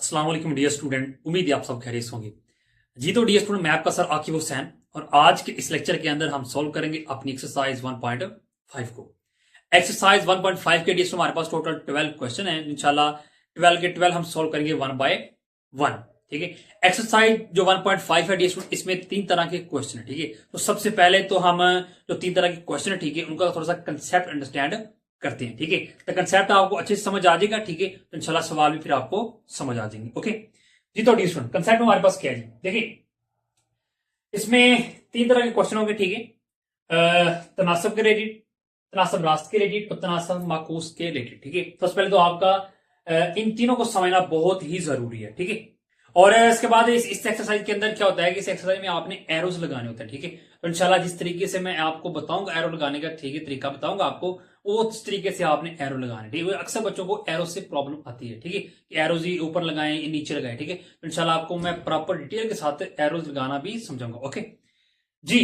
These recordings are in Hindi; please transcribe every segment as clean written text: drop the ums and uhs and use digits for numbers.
अस्सलाम वालेकुम डियर स्टूडेंट, उम्मीद है आप सब खैरियत होंगे। जी तो डियर स्टूडेंट, मैं आपका सर आकिब हुसैन और आज के इस लेक्चर के अंदर हम सॉल्व करेंगे अपनी एक्सरसाइज 1.5 को। एक्सरसाइज 1.5 के डियर हमारे पास टोटल 12 क्वेश्चन है। इंशाल्लाह 12 के 12 हम सॉल्व करेंगे 1 बाय 1। ठीक है, एक्सरसाइज जो 1.5 है डियर स्टूडेंट, इसमें 3 तरह के क्वेश्चन है। ठीक है, तो सबसे पहले तो हम जो 3 तरह के क्वेश्चन है, ठीक है, उनका थोड़ा सा कंसेप्ट अंडरस्टैंड करते हैं। ठीक है, तो कंसेप्ट आपको अच्छे से समझ आ जाएगा। ठीक है, तो इंशाल्लाह सवाल भी फिर आपको समझ आ जाएंगे। ओके जी, तो डियर स्टूडेंट कंसेप्ट हमारे पास क्या है जी, देखिए इसमें 3 तरह के क्वेश्चन होंगे। ठीक है, तनासब के रिलेटेड, तनासब रास्त के रिलेटेड और तनासब माकूस के रिलेटेड। ठीक है, सबसे पहले तो आपका इन तीनों को समझना बहुत ही जरूरी है। ठीक है, और इसके बाद इस एक्सरसाइज के अंदर क्या होता है कि इस एक्सरसाइज में आपने एरोज लगाने होते हैं। ठीक है, तो इंशाल्लाह जिस तरीके से मैं आपको बताऊंगा एरो लगाने का, ठीक है, तरीका बताऊंगा आपको, वो उस तरीके से आपने एरो लगाने। ठीक है, अक्सर बच्चों को एरो से प्रॉब्लम आती है। ठीक है, कि एरोज ही ऊपर लगाएं नीचे लगाएं। ठीक है, तो इंशाल्लाह आपको मैं प्रॉपर डिटेल के साथ एरोज लगाना भी समझाऊंगा। ओके जी,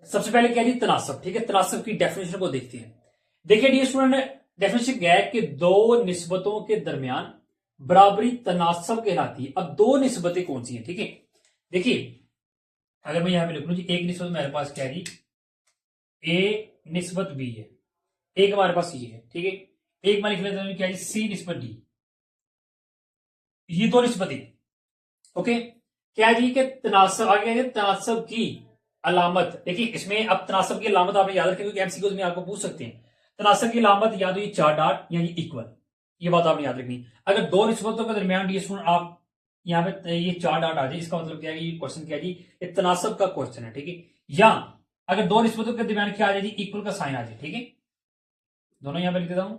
सबसे पहले क्या जी, तनासब। ठीक है, तनासब की डेफिनेशन को देखते हैं। देखिए डियर स्टूडेंट, डेफिनेशन क्या है कि दो निस्बतों के दरमियान बराबरी तनासब कहलाती है। अब दो निस्बतें कौन सी हैं? ठीक है, देखिए अगर मैं यहां पे लिख लूं जी, एक निस्बत मेरे पास क्या है जी, ए निस्बत बी है, एक हमारे पास ये है। ठीक है, एक मैं लिख लेता हूं क्या है, सी निस्बत डी, ये दो निस्बतें। ओके, क्या जी कि तनासब आगे, तनासब की अलामत। देखिए इसमें अब तनासब की अलामत आपने याद रखें क्योंकि एमसीक्यूज में आपको पूछ सकते हैं। तनासब की अलामत या तो ये 4 डॉट या ये इक्वल, ये बात आपने याद रखनी। अगर दो निस्बतों के दरमियान ये सुन आप यहाँ पे ये 4 डॉट आ जाए, इसका मतलब क्या है, ये क्वेश्चन क्या है जी, ये तनासब का क्वेश्चन है। ठीक है, या अगर दो निस्बतों के दरमियान क्या आ जाए जी, इक्वल का साइन आ जाए। ठीक है, दोनों यहाँ पे लिख देता हूं,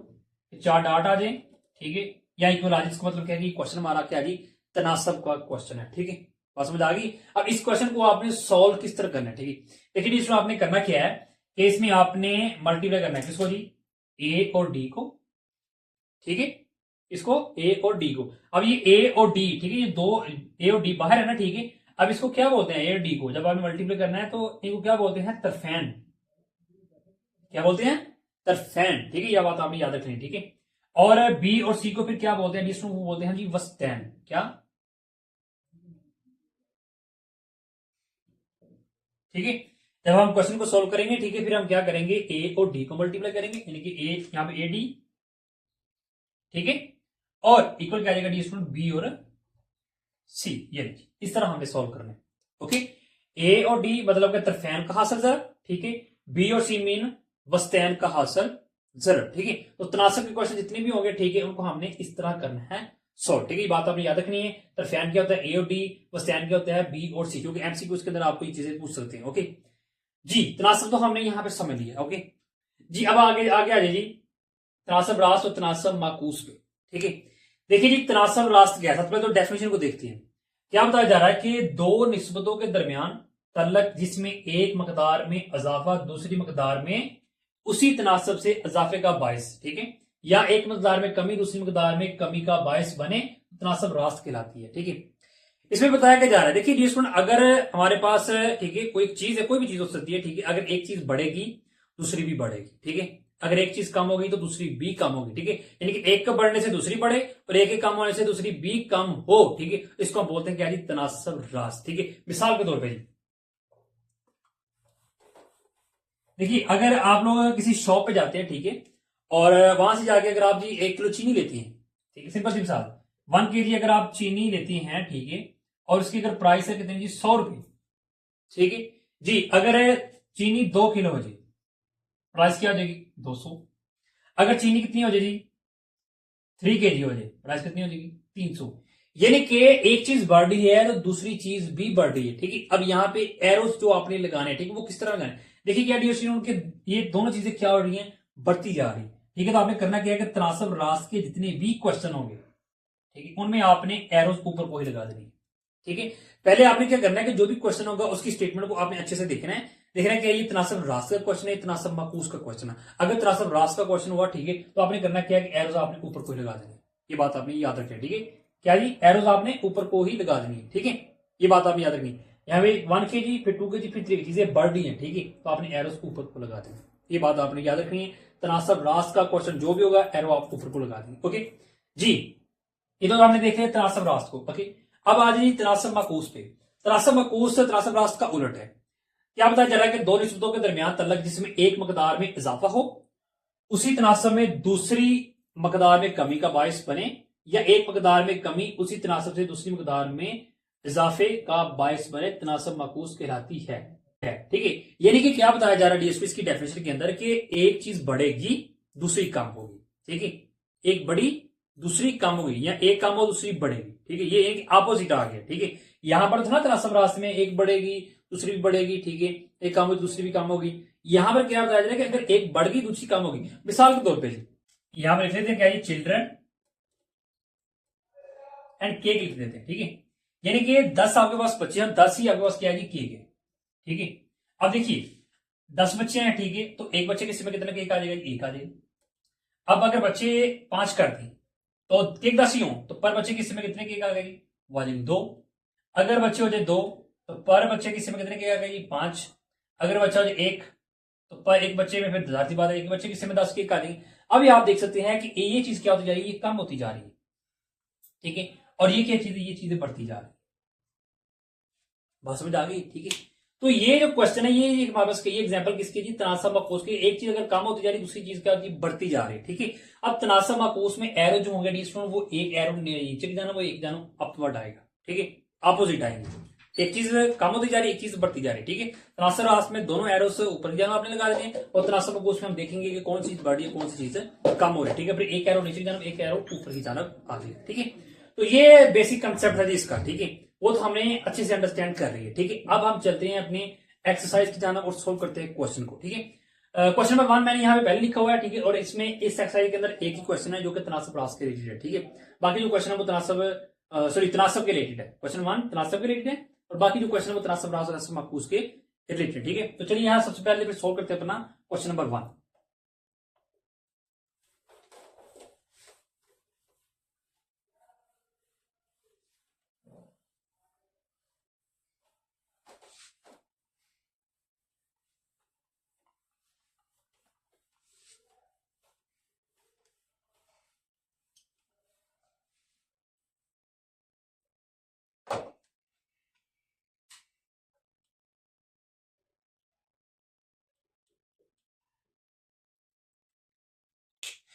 4 डॉट आ जाए, ठीक है, या इक्वल आ जाए, इसका मतलब क्या है कि क्वेश्चन हमारा क्या जी, तनासब का क्वेश्चन है। ठीक है, बात समझ आ गई। अब इस क्वेश्चन को आपने सॉल्व किस तरह करना है? ठीक है, देखिए इसमें आपने करना क्या है कि इसमें आपने मल्टीप्लाई करना है किसको जी, ए और डी को। ठीक है, इसको ए और डी को। अब ये ए और डी, ठीक है, ये दो ए और डी बाहर है ना। ठीक है, अब इसको क्या बोलते हैं, ए और डी को जब आपने मल्टीप्लाई करना है तो इनको क्या बोलते हैं, तरफैन। क्या बोलते हैं, तरफैन। ठीक है, यह बात आपने याद रखनी है। ठीक है, और बी और सी को फिर क्या बोलते हैं, जिसको वो बोलते हैं जी वस्तैन। क्या? ठीक है, जब हम क्वेश्चन को सोल्व करेंगे, ठीक है, फिर हम क्या करेंगे, ए और डी को मल्टीप्लाई करेंगे, यानी कि ए यहां पे ए डी, ठीक है, और इक्वल क्या आ जाएगा डी स्टूडेंट, बी और सी। ये इस तरह हमें सोल्व करना है। ओके, ए और डी मतलब के तरफैन का हासिल जर, ठीक है, बी और सी मीन वस्तैन का हासिल जर। ठीक है, तो तनासब के क्वेश्चन जितने भी होंगे, ठीक है, उनको हमने इस तरह करना है सॉल्व। ठीक है, ये बात आपने याद रखनी है। तरफैन क्या होता है, ए और डी, वस्तैन क्या होता है, बी और सी, क्योंकि एमसीक्यू के अंदर आपको ये चीजें पूछ सकते हैं। ओके जी, तनासब तो हमने यहां पे समझ लिया। ओके जी, अब आगे आगे आ जाए जी, तनासब रास्त और तनासब माकूस पे। ठीक है, देखिए जी, तनासब रास्त क्या है, सबसे पहले तो डेफिनेशन को देखते हैं। क्या बताया जा रहा है कि दो निस्बतों के दरमियान तल्लक जिसमें एक मकदार में इजाफा दूसरी मकदार में उसी तनासब से इजाफे का बायस, ठीक है, या एक मकदार में कमी दूसरी मकदार में कमी का बायस बने, तनासब रास्त कहलाती है। ठीक है, इसमें बताया क्या जा रहा है, देखिए डियर स्टूडेंट, अगर हमारे पास, ठीक है, कोई चीज है, कोई भी चीज हो सकती है। ठीक है, अगर एक चीज बढ़ेगी दूसरी भी बढ़ेगी। ठीक है, अगर एक चीज कम होगी तो दूसरी भी कम होगी। ठीक है, यानी कि एक का बढ़ने से दूसरी बढ़े और एक के कम होने से दूसरी भी कम हो। ठीक है, इसको हम बोलते हैं क्या जी, तनासब रास्त। ठीक है, मिसाल के तौर पर जी, देखिए अगर आप लोग किसी शॉप पे जाते हैं, ठीक है, और वहां से जाके अगर आप जी 1 किलो चीनी लेती हैं, ठीक है, सिंपल सी मिसाल, 1 kg अगर आप चीनी लेती हैं, ठीक है, और उसकी अगर प्राइस है कितनी जी, 100 रुपए। ठीक है जी, अगर चीनी 2 किलो हो जी, प्राइस क्या हो जाएगी, 200। अगर चीनी कितनी हो जाएगी, 3 kg हो जाए, प्राइस कितनी हो जाएगी, 300। यानी कि एक चीज बढ़ रही है तो दूसरी चीज भी बढ़ रही है। ठीक है, अब यहाँ पे एरोस जो आपने लगाने, ठीक है, वो किस तरह लगाने, देखिए क्या डियर स्टूडेंट, उनके ये दोनों चीजें क्या हो रही हैं, बढ़ती जा रही है। ठीक है, तो आपने करना क्या है कि तनासब रास्त के जितने भी क्वेश्चन होंगे, ठीक है, उनमें आपने एरोस ऊपर को ही लगा देनी है। ठीक है, पहले आपने क्या करना है कि जो भी क्वेश्चन होगा उसकी स्टेटमेंट को आपने अच्छे से देखना है। देखना है कि ये तनासब रास्त का क्वेश्चन है, तनासब माकूस का क्वेश्चन है। अगर तनासब रास्त का क्वेश्चन हुआ, ठीक है, तो आपने करना क्या है कि एरोज आपने ऊपर को ही लगा देनी है। ये बात आपने याद रखनी है। ठीक है, क्या जी, एरोज आपने ऊपर को ही लगा देनी है। ठीक है, ये बात आपने याद रखनी है। यहाँ पे 1 kg फिर 2 kg फिर 3 kg चीजें बढ़ रही है। ठीक है, तो आपने एरोज ऊपर को लगा देनी है। ये बात आपने याद रखनी है। तनासब रास्त का क्वेश्चन जो भी होगा, एरो आप ऊपर को लगा देंगे। ओके जी, ये तो हमने देखे तनासब रास्त को। ओके, अब आ जाइए तनासब माकूस पे। तनासब माकूस तनासब रास्त का उलट है। क्या बताया जा रहा है कि दो निस्बतों के दरमियान तल्लक जिसमें एक मकदार में इजाफा हो, उसी तनासब में दूसरी मकदार में कमी का बायस बने, या एक मकदार में कमी उसी तनासब से दूसरी मकदार में इजाफे का बायस बने, तनासब माकूस कहलाती है। ठीक है, यानी कि क्या बताया जा रहा है डीएसपी की डेफिनेशन के अंदर कि एक चीज बढ़ेगी दूसरी कम होगी। ठीक है, एक बड़ी दूसरी कम होगी, या एक कम हो दूसरी बढ़ेगी। ठीक है, ये एक अपोजिट आ गया। ठीक है, यहां पर था ना तनासब रास्ते में एक बढ़ेगी दूसरी भी बढ़ेगी। ठीक है, एक कम होगी दूसरी भी कम होगी। यहां पर क्या बताया जा रहा है कि अगर एक बढ़ गई दूसरी कम होगी। मिसाल के तौर पर यहां पर लिख देते हैं क्या, ये चिल्ड्रन एंड केक लिख देते हैं। ठीक है, यानी कि 10 आपके पास बच्चे हैं, 10 ही आपके पास क्या है, केक है। ठीक है, अब देखिए 10 बच्चे हैं। ठीक है, तो एक बच्चे के हिस्से में कितना केक आ जाएगा, एक आ जाएगा। अब अगर बच्चे 5 कर दें तो केक 10 ही हो, तो पर बच्चे के हिस्से में कितने केक आ गए, वो आ जाएंगे 2। अगर बच्चे हो जाए 2 तो पर बच्चे के हिस्से में कितने केक आ गए, 5। अगर बच्चा हो जाए 1 तो पर एक बच्चे में फिर जाती बात है, एक बच्चे के हिस्से में 10 केक आ जाएंगे। अभी आप देख सकते हैं कि ये चीज क्या होती जा रही है, ये कम होती जा रही है। ठीक है, और ये क्या चीज है, ये चीजें बढ़ती जा रही है। बात समझ आ गई। ठीक है, तो ये जो क्वेश्चन है, ये हमारे पास ये एग्जांपल किसकी जी, तनासब माकूस की। एक चीज अगर कम होती जा रही है, दूसरी चीज क्या होती है, बढ़ती जा रही है। ठीक है, अब तनासब माकूस में एरो जो होंगे डी स्टूडेंट, वो एक एरो नीचे जाना, वो एक जाना अपवर्ड आएगा। ठीक है, अपोजिट आएंगे। एक चीज कम होती जा रही है, एक चीज बढ़ती जा रही है। ठीक है, तनासब रास्त में दोनों एरो से ऊपर जाना आपने लगा देते हैं, और तनासब माकूस में हम देखेंगे कि कौन सी चीज बढ़ रही है, कौन सी चीज कम हो रही है। ठीक है, फिर एक एरो नीचे की जानब, एक एरो ऊपर की जानब आ गई। ठीक है, तो ये बेसिक कंसेप्ट है जी इसका। ठीक है, वो तो हमने अच्छे से अंडरस्टैंड कर रही है। ठीक है, अब हम चलते हैं अपने एक्सरसाइज की जानब और सोल्व करते हैं क्वेश्चन को। ठीक है, क्वेश्चन नंबर 1 मैंने यहाँ पे पहले लिखा हुआ है। ठीक है, और इसमें इस एक्सरसाइज के अंदर एक ही क्वेश्चन है जो कि तनासब रास्त के रिलेटेड है। ठीक है, बाकी जो क्वेश्चन है वो तनासब के रिलेटेड है। क्वेश्चन 1 तनासब के रिलेटेड है, और बाकी जो क्वेश्चन है वो तनासब रास्त और माकूस के रिलेटेड। ठीक है, तो चलिए यहाँ सबसे पहले फिर सोल्व करते हैं अपना क्वेश्चन नंबर 1।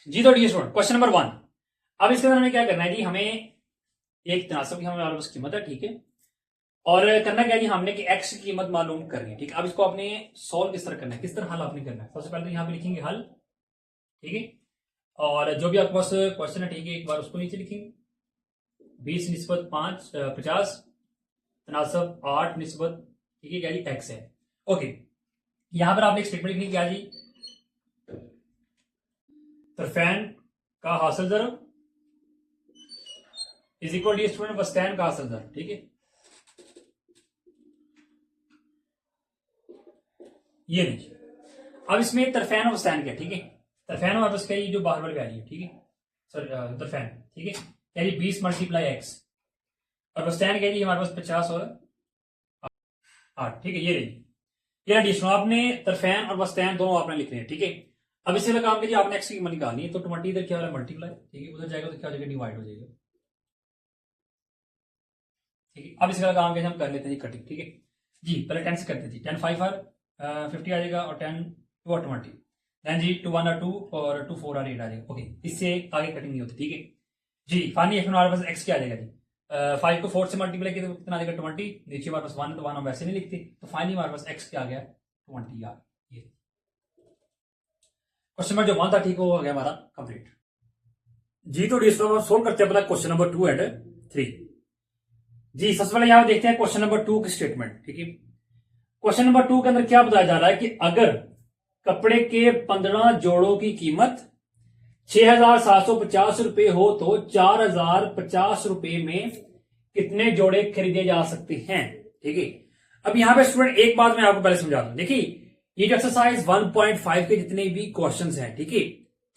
जी तो डी स्टूडेंट क्वेश्चन नंबर 1। अब इसके अंदर हमें क्या करना है जी, हमें एक तनासब की हमारे पास कीमत है। ठीक है, और करना क्या जी, हमने कि एक्स की कीमत मालूम करनी है। ठीक है, अब इसको आपने सॉल्व किस तरह करना है, किस तरह हल आपने करना है। सबसे पहले तो यहाँ पे लिखेंगे हल। ठीक है, और जो भी आपके पास क्वेश्चन है, ठीक है, एक बार उसको नीचे लिखेंगे। 20 निस्बत 5 50 तनासब 8 निस्बत, ठीक है, क्या जी एक्स है। ओके, यहां पर आपने एक स्टेटमेंट लिखनी क्या जी, तरफैन का हासिल ज़रब इज इक्वल डी स्टूडेंट वस्तान का हासिल ज़रब। ठीक है, ये नहीं। अब इसमें तरफैन और वस्तान क्या, ठीक है, तरफैन और उसका ये जो बाहर वाली वैल्यू है, ठीक है, सॉरी तरफैन, ठीक है, यानी 20 मल्टीप्लाई एक्स, और वस्तान क्या है हमारे पास 50 और 8। ठीक है, ये रही, ये एडिशन आपने तरफैन और वस्तान दोनों आपने लिखने हैं। ठीक है, अब इसे काम कीजिए, आपने एक्स की कीमत निकालनी है, तो 20 इधर क्या हो रहा है मल्टीप्लाई, ठीक है, उधर जाएगा तो क्या हो जाएगा डिवाइड हो जाएगा। ठीक है, अब इसका काम कैसे हम कर लेते हैं कटिंग। ठीक है जी, पहले 10 से करते हैं। 10 5 और 50 आ जाएगा, और 10 2 और 20, देन जी 2 1 और 2 और 2 4 और 8 आ जाएगा। ओके, इससे आगे कटिंग नहीं होती। ठीक है जी, फाइनली हमारे पास एक्स क्या आ जाएगा जी, 5 को 4 से मल्टीप्लाई किया तो कितना आ जाएगा 20, नीचे हमारे पास 1 है तो 1 हम वैसे नहीं लिखते, तो फाइनली हमारे पास एक्स क्या आ गया 20 यार। ये क्वेश्चन नंबर जो 1 था, ठीक, वो हो गया हमारा कंप्लीट जी। तो डिस्कवर सोल्व करते हैं अपना क्वेश्चन नंबर 2 एंड 3 जी। सबसे पहले यहां देखते हैं क्वेश्चन नंबर 2 की स्टेटमेंट। ठीक है, क्वेश्चन नंबर 2 के अंदर क्या बताया जा रहा है कि अगर कपड़े के 15 जोड़ों की कीमत 6,750 रुपए हो तो 4,050 रुपए में कितने जोड़े खरीदे जा सकते हैं। ठीक है, अब यहां पे स्टूडेंट एक बात मैं आपको पहले समझा दूं, देखिए ये जो एक्सरसाइज 1.5 के जितने भी क्वेश्चंस हैं, ठीक है,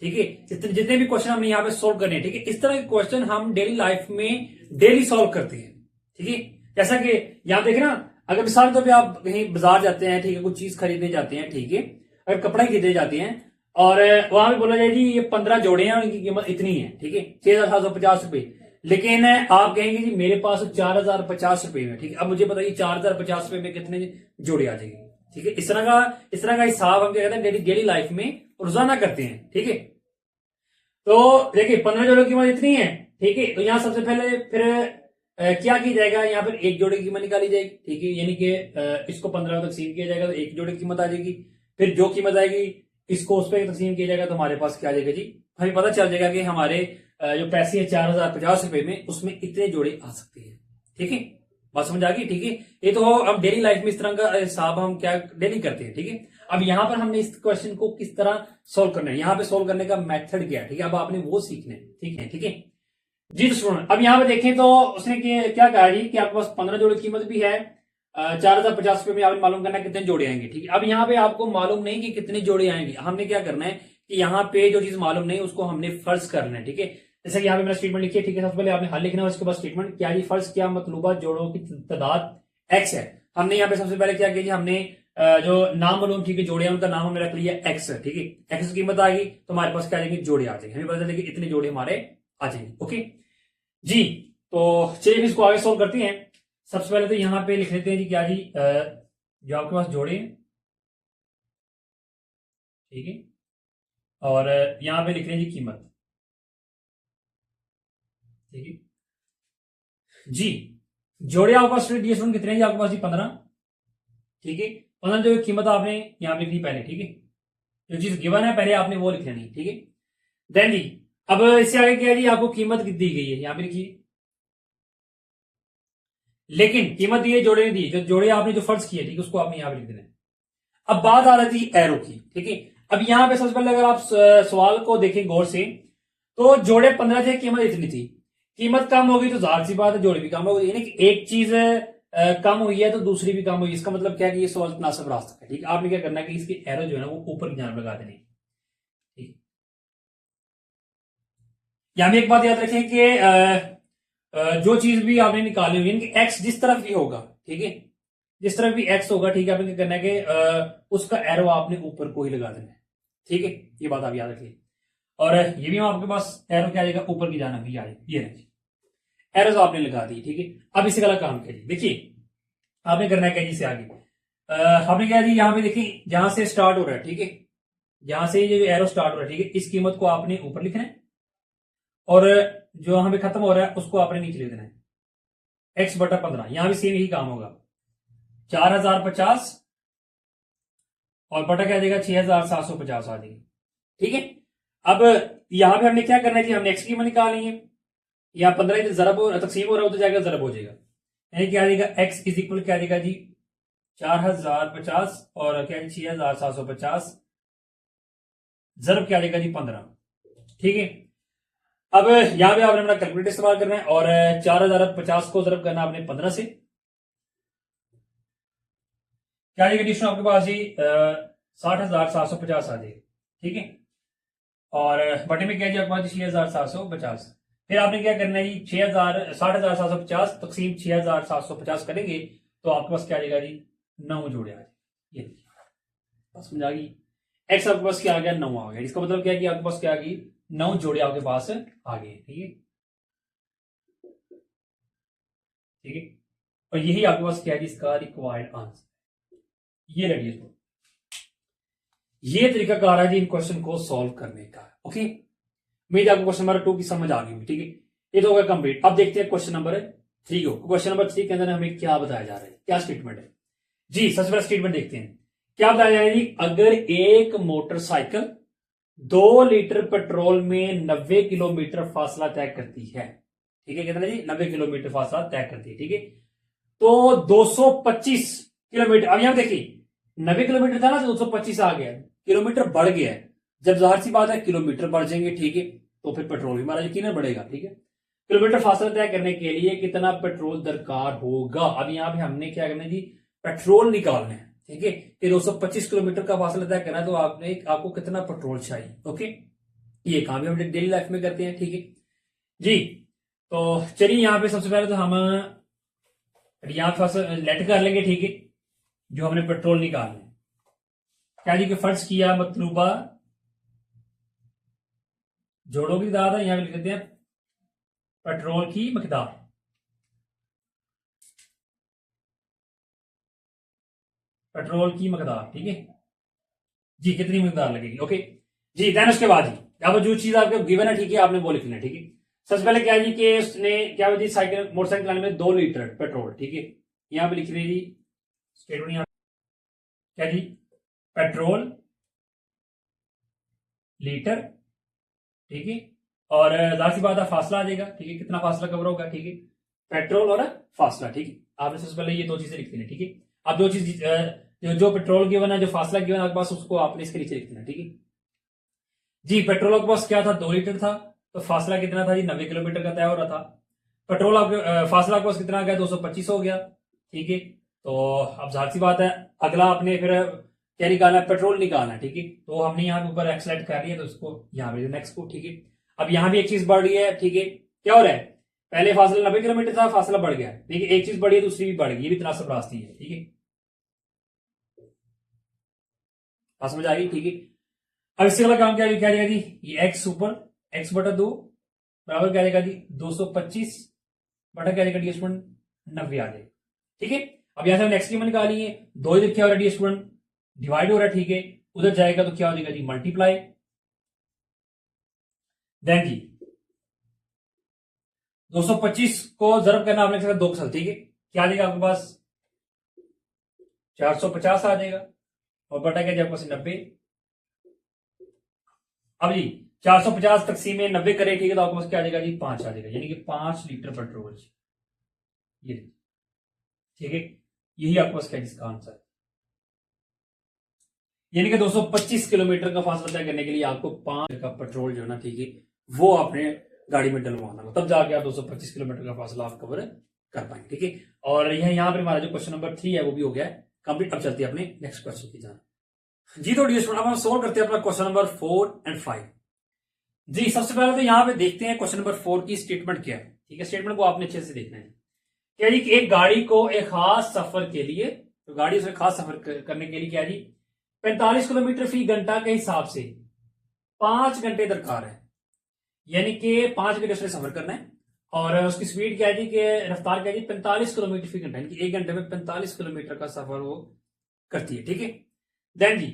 ठीक है, जितने भी क्वेश्चन हमने यहाँ पे सोल्व करने हैं, ठीक है, इस तरह के क्वेश्चन हम डेली लाइफ में डेली सोल्व करते हैं। ठीक है, जैसा कि यहां देखें ना, अगर मिसाल के तौर पर आप कहीं बाजार जाते हैं, ठीक है, कुछ चीज खरीदने जाते हैं, ठीक है, अगर कपड़े खरीदे जाते हैं और वहां पे बोला जाए जी ये 15 जोड़े हैं, उनकी कीमत इतनी है, ठीक है, 6,750 रुपए, लेकिन आप कहेंगे जी मेरे पास 4050 रुपए में, ठीक है। अब मुझे बताइए 4050 रुपए में कितने जोड़े आ जाएंगे, ठीक है। इस तरह का हिसाब हम क्या कहते हैं डेली लाइफ में रोजाना करते हैं, ठीक है। तो देखिए 15 जोड़ों की कीमत इतनी है, ठीक है। तो यहां सबसे पहले फिर क्या किया जाएगा, यहाँ पर एक जोड़े की कीमत निकाली जाएगी, ठीक है। यानी कि इसको 15 में तकसीम किया जाएगा तो एक जोड़े की कीमत आ जाएगी। फिर जो कीमत आएगी इसको उस पर तकसीम किया जाएगा तो हमारे पास क्या आ जाएगा जी, हमें पता चल जाएगा कि हमारे जो पैसे है 4050 रुपए में उसमें इतने जोड़े आ सकते हैं, ठीक है। बात समझ आ गई, ठीक है। ये तो अब डेली लाइफ में इस तरह का हिसाब हम क्या डेली करते हैं, ठीक है। अब यहां पर हमने इस क्वेश्चन को किस तरह सोल्व करना है, यहां पे सोल्व करने का मेथड क्या है, ठीक है। अब आपने वो सीखना है, ठीक है, ठीक है जी। तो स्टूडेंट अब यहां पे देखें तो उसने क्या कहा जी कि आपके पास 15 जोड़े की कीमत भी है, 4050 रुपए में आपने मालूम करना है कितने जोड़े आएंगे, ठीक है। अब यहाँ पे आपको मालूम नहीं कि कितने जोड़े आएंगे, हमने क्या करना है कि यहाँ पे जो चीज मालूम नहीं उसको हमने फर्ज करना है, ठीक है। जैसे कि यहाँ पे मैंने स्टेटमेंट लिखी है, ठीक है। सबसे पहले आपने हल लिखना है, उसके बाद स्टेटमेंट क्या जी, फर्ज किया मतलूबा जोड़ों की तादाद एक्स है। हमने यहाँ पे सबसे पहले क्या किया जी, हमने जो नाम मालूम, ठीक है, जोड़े हैं उनका नाम हमने रख लिया एक्स, ठीक है। एक्स की कीमत आ गई तो हमारे पास क्या आ जाएंगे, जोड़े आ जाएंगे। हमें पता चलेगा इतने जोड़े हमारे आ जाएंगे, ओके जी। तो चलिए इसको आगे सोल्व करते हैं। सबसे पहले तो यहां पे लिख लेते हैं जी क्या जी, जो आपके पास जोड़े हैं, ठीक है। और यहां पे लिख रहे हैं जी कीमत, ठीक है जी। जोड़े आपके पास स्टूडेंट कितने हैं जी, आपके पास जी 15, ठीक है। 15 जो कीमत आपने यहां पे लिख ली पहले, ठीक है। जो चीज गिवन है पहले आपने वो लिख लेनी, ठीक है। देन जी अब इससे आगे क्या है जी, आपको कीमत दी गई है यहां पे लिखिए, लेकिन कीमत दी है जोड़े ने दी, जो जोड़े आपने जो फर्ज किए, ठीक है, उसको आपने यहां पे लिख देना है। अब बात आ रही थी एरो की, ठीक है। अब यहां पे सबसे पहले अगर आप सवाल को देखें गौर से तो जोड़े 15 थे, कीमत इतनी थी। कीमत कम होगी तो जाहिर सी बात है जोड़े भी कम होगी, यानी कि एक चीज कम हुई है तो दूसरी भी कम हुई। इसका मतलब क्या है कि ये सवाल मुनासिब रास्ता है, ठीक है। आपने क्या करना है कि इसकी एरो जो है ना वो ऊपर की जानब लगा देनी, ठीक। यहां भी एक बात याद रखें कि जो चीज भी आपने निकाली हुई है एक्स जिस तरफ भी होगा, ठीक है, जिस तरफ भी एक्स होगा, ठीक है, आपने क्या करना है कि उसका एरो आपने ऊपर को ही लगा देना है, ठीक है। ये बात आप याद रखिए। और ये भी आपके पास एरो क्या आएगा, ऊपर की जाना भी आएगा, ये रखिए एरो तो आपने लगा दी, ठीक है। अब इसी का काम करिए, देखिए आपने करना है क्या जी से आगे, आपने क्या जी यहाँ पे देखिए जहां से स्टार्ट हो रहा है, ठीक है, जहां से ये एरो स्टार्ट हो रहा है, ठीक है, इस कीमत को आपने ऊपर लिखना है और जो यहां पे खत्म हो रहा है उसको आपने नीचे लिख देना है, एक्स बटा 15। यहां भी सेम यही काम होगा, 4050 और बटा क्या देगा 6750 आ जाएगी, ठीक है। अब यहां पे हमने क्या करना है जी, हमने एक्स की कीमत निकालनी है। यहाँ 15 जरब तकसीम हो रहा हो तो जाएगा जरब हो जाएगा, यानी क्या आ जाएगा एक्स इज इक्वल क्या आ जाएगा जी 4050 और क्या 6750 जरब क्या आ जाएगा जी 15, ठीक है। अब यहां पे आपने अपना कैलकुलेटर इस्तेमाल करना है और 4050 को जरब करना आपने 15 से, क्या आ जाएगा डिस्टेंस आपके पास जी 60,750 आ जाएगा, ठीक है। और बटे में क्या जी आपके पास 6,750। फिर आपने क्या करना है जी 60,750 तकसीम 6,750 करेंगे तो आपके पास क्या आ जाएगा जी 9 जोड़े आ जाएंगे, ये बस समझ आ गई। एक्स आपके पास क्या आ गया 9 आ गया, इसका मतलब क्या है कि आपके पास क्या आ गई 9 जोड़े आपके पास आ गए, ठीक है, ठीक है। और यही आपके पास क्या है जी इसका रिक्वायर्ड आंसर, ये रेडी है। ये तरीकाकार है जी इन क्वेश्चन को सॉल्व करने का, ओके। उम्मीद आपको क्वेश्चन नंबर 2 की समझ आ गई, ठीक है। ये तो होगा कंप्लीट। अब देखते हैं क्वेश्चन नंबर 3 को। क्वेश्चन नंबर 3 के अंदर हमें क्या बताया जा रहा है, क्या स्टेटमेंट है जी। सबसे पहले स्टेटमेंट देखते हैं क्या बताया जा रहा है जी। अगर एक मोटरसाइकिल 2 लीटर पेट्रोल में 90 किलोमीटर फासला तय करती है, ठीक है, कितना जी 90 किलोमीटर फासला तय करती है, ठीक है। तो 225 किलोमीटर, अब यहां देखिए 90 किलोमीटर था ना, 225 आ गया, किलोमीटर बढ़ गया है। जब जाहिर सी बात है किलोमीटर बढ़ जाएंगे, ठीक है, तो फिर पेट्रोल भी हमारा यकीन बढ़ेगा, ठीक है। किलोमीटर फासला तय करने के लिए कितना पेट्रोल दरकार होगा, अब यहां पे हमने क्या करना है जी पेट्रोल निकालना है, ठीक है। कि 225 किलोमीटर का फासला तय करना है तो आपको कितना पेट्रोल चाहिए, ओके। ये काम भी हम डेली लाइफ में करते हैं, ठीक है जी। तो चलिए यहां पे सबसे पहले तो हम यहां पास लेट कर लेंगे, ठीक है, जो हमने पेट्रोल निकालना है। क्या जी कि फर्ज किया मतलूबा जोड़ों की तादाद है, यहां पे लिख देते हैं पेट्रोल की मकदार, पेट्रोल की मकदार, ठीक है जी, कितनी मकदार लगेगी। ओके जी, देन उसके बाद जी अब जो चीज आपको गिवन है, ठीक है, आपने वो लिखना है, ठीक है। सबसे पहले क्या है जी कि उसने क्या जी साइकिल मोटरसाइकिल चलाने में 2 लीटर पेट्रोल, ठीक है, यहां पे लिख रही है जी स्टेटमेंट क्या जी, पेट्रोल लीटर, ठीक है, और जाहिर सी बात है फासला आ जाएगा, ठीक है, कितना फासला कवर होगा, ठीक है, पेट्रोल और फासला, ठीक है। आपने सबसे पहले ये 2 चीजें लिखती है, ठीक है। अब 2 चीज जो पेट्रोल गिवन है, जो फासला गिवन है आपके पास, उसको आपने इसके नीचे लिखना है, ठीक है जी। पेट्रोल आपके पास क्या था, 2 लीटर था, तो फासला कितना था जी, 90 किलोमीटर का तय हो रहा था। पेट्रोल आपके फासला आपके पास कितना आ गया, 225 हो गया, ठीक है। तो अब जाहिर सी बात है अगला आपने फिर क्या निकालना है, पेट्रोल निकालना है, ठीक है। तो हमने यहाँ पे ऊपर एक्सलेक्ट कर लिया, तो उसको यहाँ पे नेक्स्ट को, ठीक है। अब यहाँ भी एक चीज बढ़ रही है, ठीक है, क्या हो रहा है, पहले फासला 90 किलोमीटर था, फासला बढ़ गया, ठीक है, एक चीज बढ़ी है दूसरी भी बढ़ गई, ये भी तनासब रास्ती है, ठीक है, बात समझ आ गई, ठीक है। अब इससे अगला काम क्या जाएगा जी, ये एक्स ऊपर एक्स बटा 2 बराबर क्या जाएगा जी, 225 बटा क्या जाएगा डी स्टूडेंट, 90 आ जाएगा, ठीक है। अब यहां से हमने एक्स की मान निकाली है, 2 इधर क्या हो रहा है डी स्टूडेंट, डिवाइड हो रहा है, ठीक है, उधर जाएगा तो क्या हो जाएगा जी, मल्टीप्लाई, देन जी 225 को जरब करना आपने 2 के साथ, ठीक है, क्या आ जाएगा आपके पास, 450 आ जाएगा, और बटा क्या जाएगा 90। अब जी 450 तकसीम में 90 करे, ठीक है, तो आपके पास क्या आ जाएगा जी, 5 आ जाएगा, यानी कि 5 लीटर पेट्रोल, ये ठीक है, यही आपके पास क्या इसका आंसर है। यानी कि 225 किलोमीटर का फासला तय करने के लिए आपको 5 लीटर का पेट्रोल जो है ना, ठीक है, वो आपने गाड़ी में डलवाना हो, तब जाके आप 225 किलोमीटर का फासला आप कवर कर पाएंगे, ठीक है। और यहाँ पर हमारा जो क्वेश्चन नंबर 3 है वो भी हो गया कंप्लीट। अब चलते हैं अपने नेक्स्ट क्वेश्चन की जान जी। तो डियर स्टूडेंट, अब हम सोल्व करते हैं अपना क्वेश्चन नंबर 4 एंड 5 जी। सबसे पहले तो यहाँ पे देखते हैं क्वेश्चन नंबर 4 की स्टेटमेंट क्या है, ठीक है, स्टेटमेंट को आपने अच्छे से देखना है। क्या जी कि एक गाड़ी को एक खास सफर के लिए, तो गाड़ी से खास सफर करने के लिए क्या जी 45 किलोमीटर फी घंटा के हिसाब से 5 घंटे दरकार है, यानी कि 5 घंटे उसने सफर करना है, और उसकी स्पीड क्या है जी कि रफ्तार क्या है जी 45 किलोमीटर फी घंटा, यानी कि 1 घंटे में 45 किलोमीटर का सफर वो करती है, ठीक है। देन जी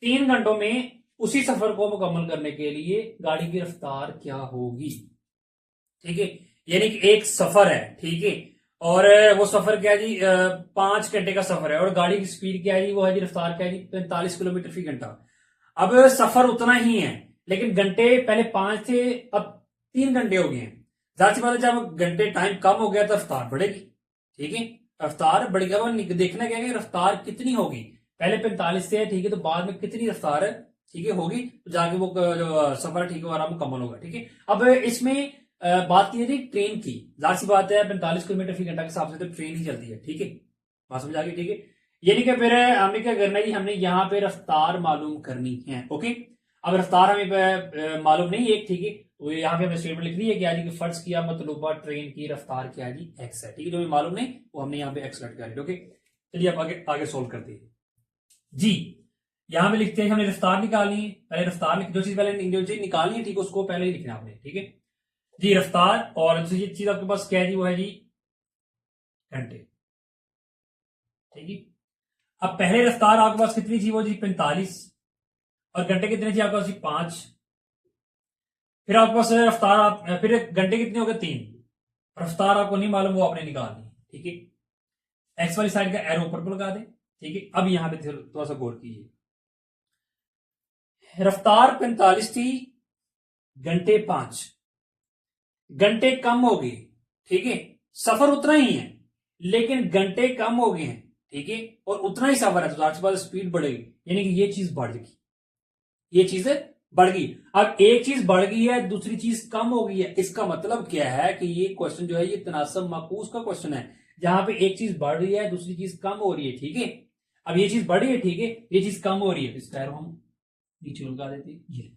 3 घंटों में उसी सफर को मुकम्मल करने के लिए गाड़ी की रफ्तार क्या होगी, ठीक है, यानी कि एक सफर है, ठीक है, और वो सफर क्या है जी 5 घंटे का सफर है, और गाड़ी की स्पीड क्या है जी, वो है जी रफ्तार क्या है जी 45 किलोमीटर फी घंटा। अब सफर उतना ही है, लेकिन घंटे पहले 5 थे, अब 3 घंटे हो गए हैं। जाहिर सी बात है जब घंटे टाइम कम हो गया तो रफ्तार बढ़ेगी, ठीक है, रफ्तार बढ़ गया, वो देखना क्या है रफ्तार कितनी होगी, पहले 45 से है, ठीक है, तो बाद में कितनी रफ्तार है, ठीक है, होगी, तो जाके वो जो सफर ठीक है वो आराम मुकम्मल होगा, ठीक है। अब इसमें बात की थी ट्रेन की, जाहिर सी बात है 45 किलोमीटर फी घंटा के हिसाब से तो ट्रेन ही चलती है, ठीक है, बात समझ आ गई, ठीक है। यानी कि फिर हमने क्या करना है जी, हमने यहाँ पे रफ्तार मालूम करनी है, ओके। अब रफ्तार हमें मालूम नहीं है, ठीक है, तो यहाँ पे हमें स्टेटमेंट लिख दी है कि जी फर्ज किया मतलूबा ट्रेन की रफ्तार क्या है जी एक्स है, ठीक है, जो हमें मालूम नहीं वो हमने यहाँ पे एक्स लट कर, ओके। चलिए अब आगे आगे सोल्व करते हैं जी। यहां पे लिखते हैं हमने रफ्तार निकालनी है, पहले रफ्तार जो चीज पहले जो चीज निकालनी है, ठीक है, उसको पहले ही लिखना है आपने, ठीक है जी, रफ्तार, और दूसरी चीज आपके पास क्या है जी, वो है जी घंटे, ठीक है। अब पहले रफ्तार आपके पास कितनी थी, वो जी 45, और घंटे कितने थी आपके पास जी 5, फिर आपके पास रफ्तार फिर घंटे कितने हो गए 3, रफ्तार आपको नहीं मालूम, वो आपने निकालनी, ठीक है। एक्स वाली साइड का एरो ऊपर को लगा दे, ठीक है। अब यहां पे थोड़ा सा गौर कीजिए, रफ्तार 45 थी, घंटे 5, घंटे कम हो गए, ठीक है, सफर उतना ही है लेकिन घंटे कम हो गए हैं, ठीक है, और उतना ही सफर है, तो जाहिर सी बात स्पीड बढ़ेगी, यानी कि ये चीज बढ़ गई, ये चीज बढ़ गई। अब एक चीज बढ़ गई है, दूसरी चीज कम हो गई है, इसका मतलब क्या है कि ये क्वेश्चन जो है ये तनासब माकूस का क्वेश्चन है, जहां पे एक चीज बढ़ रही है दूसरी चीज कम हो रही है, ठीक है। अब ये चीज बढ़ रही है, ठीक है, ये चीज कम हो रही है, इसका एरो हम नीचे लगा देते हैं, ये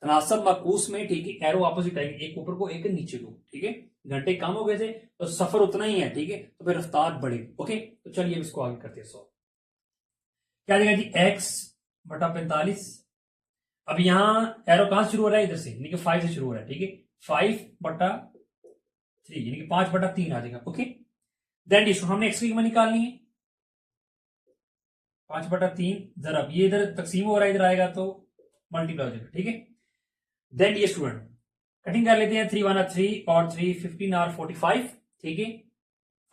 तनासब माकूस में, ठीक है, एरो ऑपोजिट आएंगे, एक ऊपर को एक नीचे को, ठीक है। घंटे कम हो गए थे तो सफर उतना ही है, ठीक है, तो फिर रफ्तार बढ़ेगी, ओके। तो चलिए इसको आगे करते हैं सॉल्व। क्या देगा जी एक्स बटा 45, अब यहां एरो कहां से शुरू हो रहा है, इधर से, यानी कि 5 से शुरू हो रहा है, ठीक है, 5 बटा 3 यानी कि 5/3 आ जाएगा। ओके, देन डिस्ट्रीब्यूशन हमने एक्स की कीमत निकालनी है 5/3, जरा ये इधर तकसीम हो रहा है, इधर आएगा तो मल्टीप्लाई हो जाएगा। ठीक है, देन ये स्टूडेंट कटिंग कर लेते हैं, 3 1 3 और 3 15 और 45। ठीक है,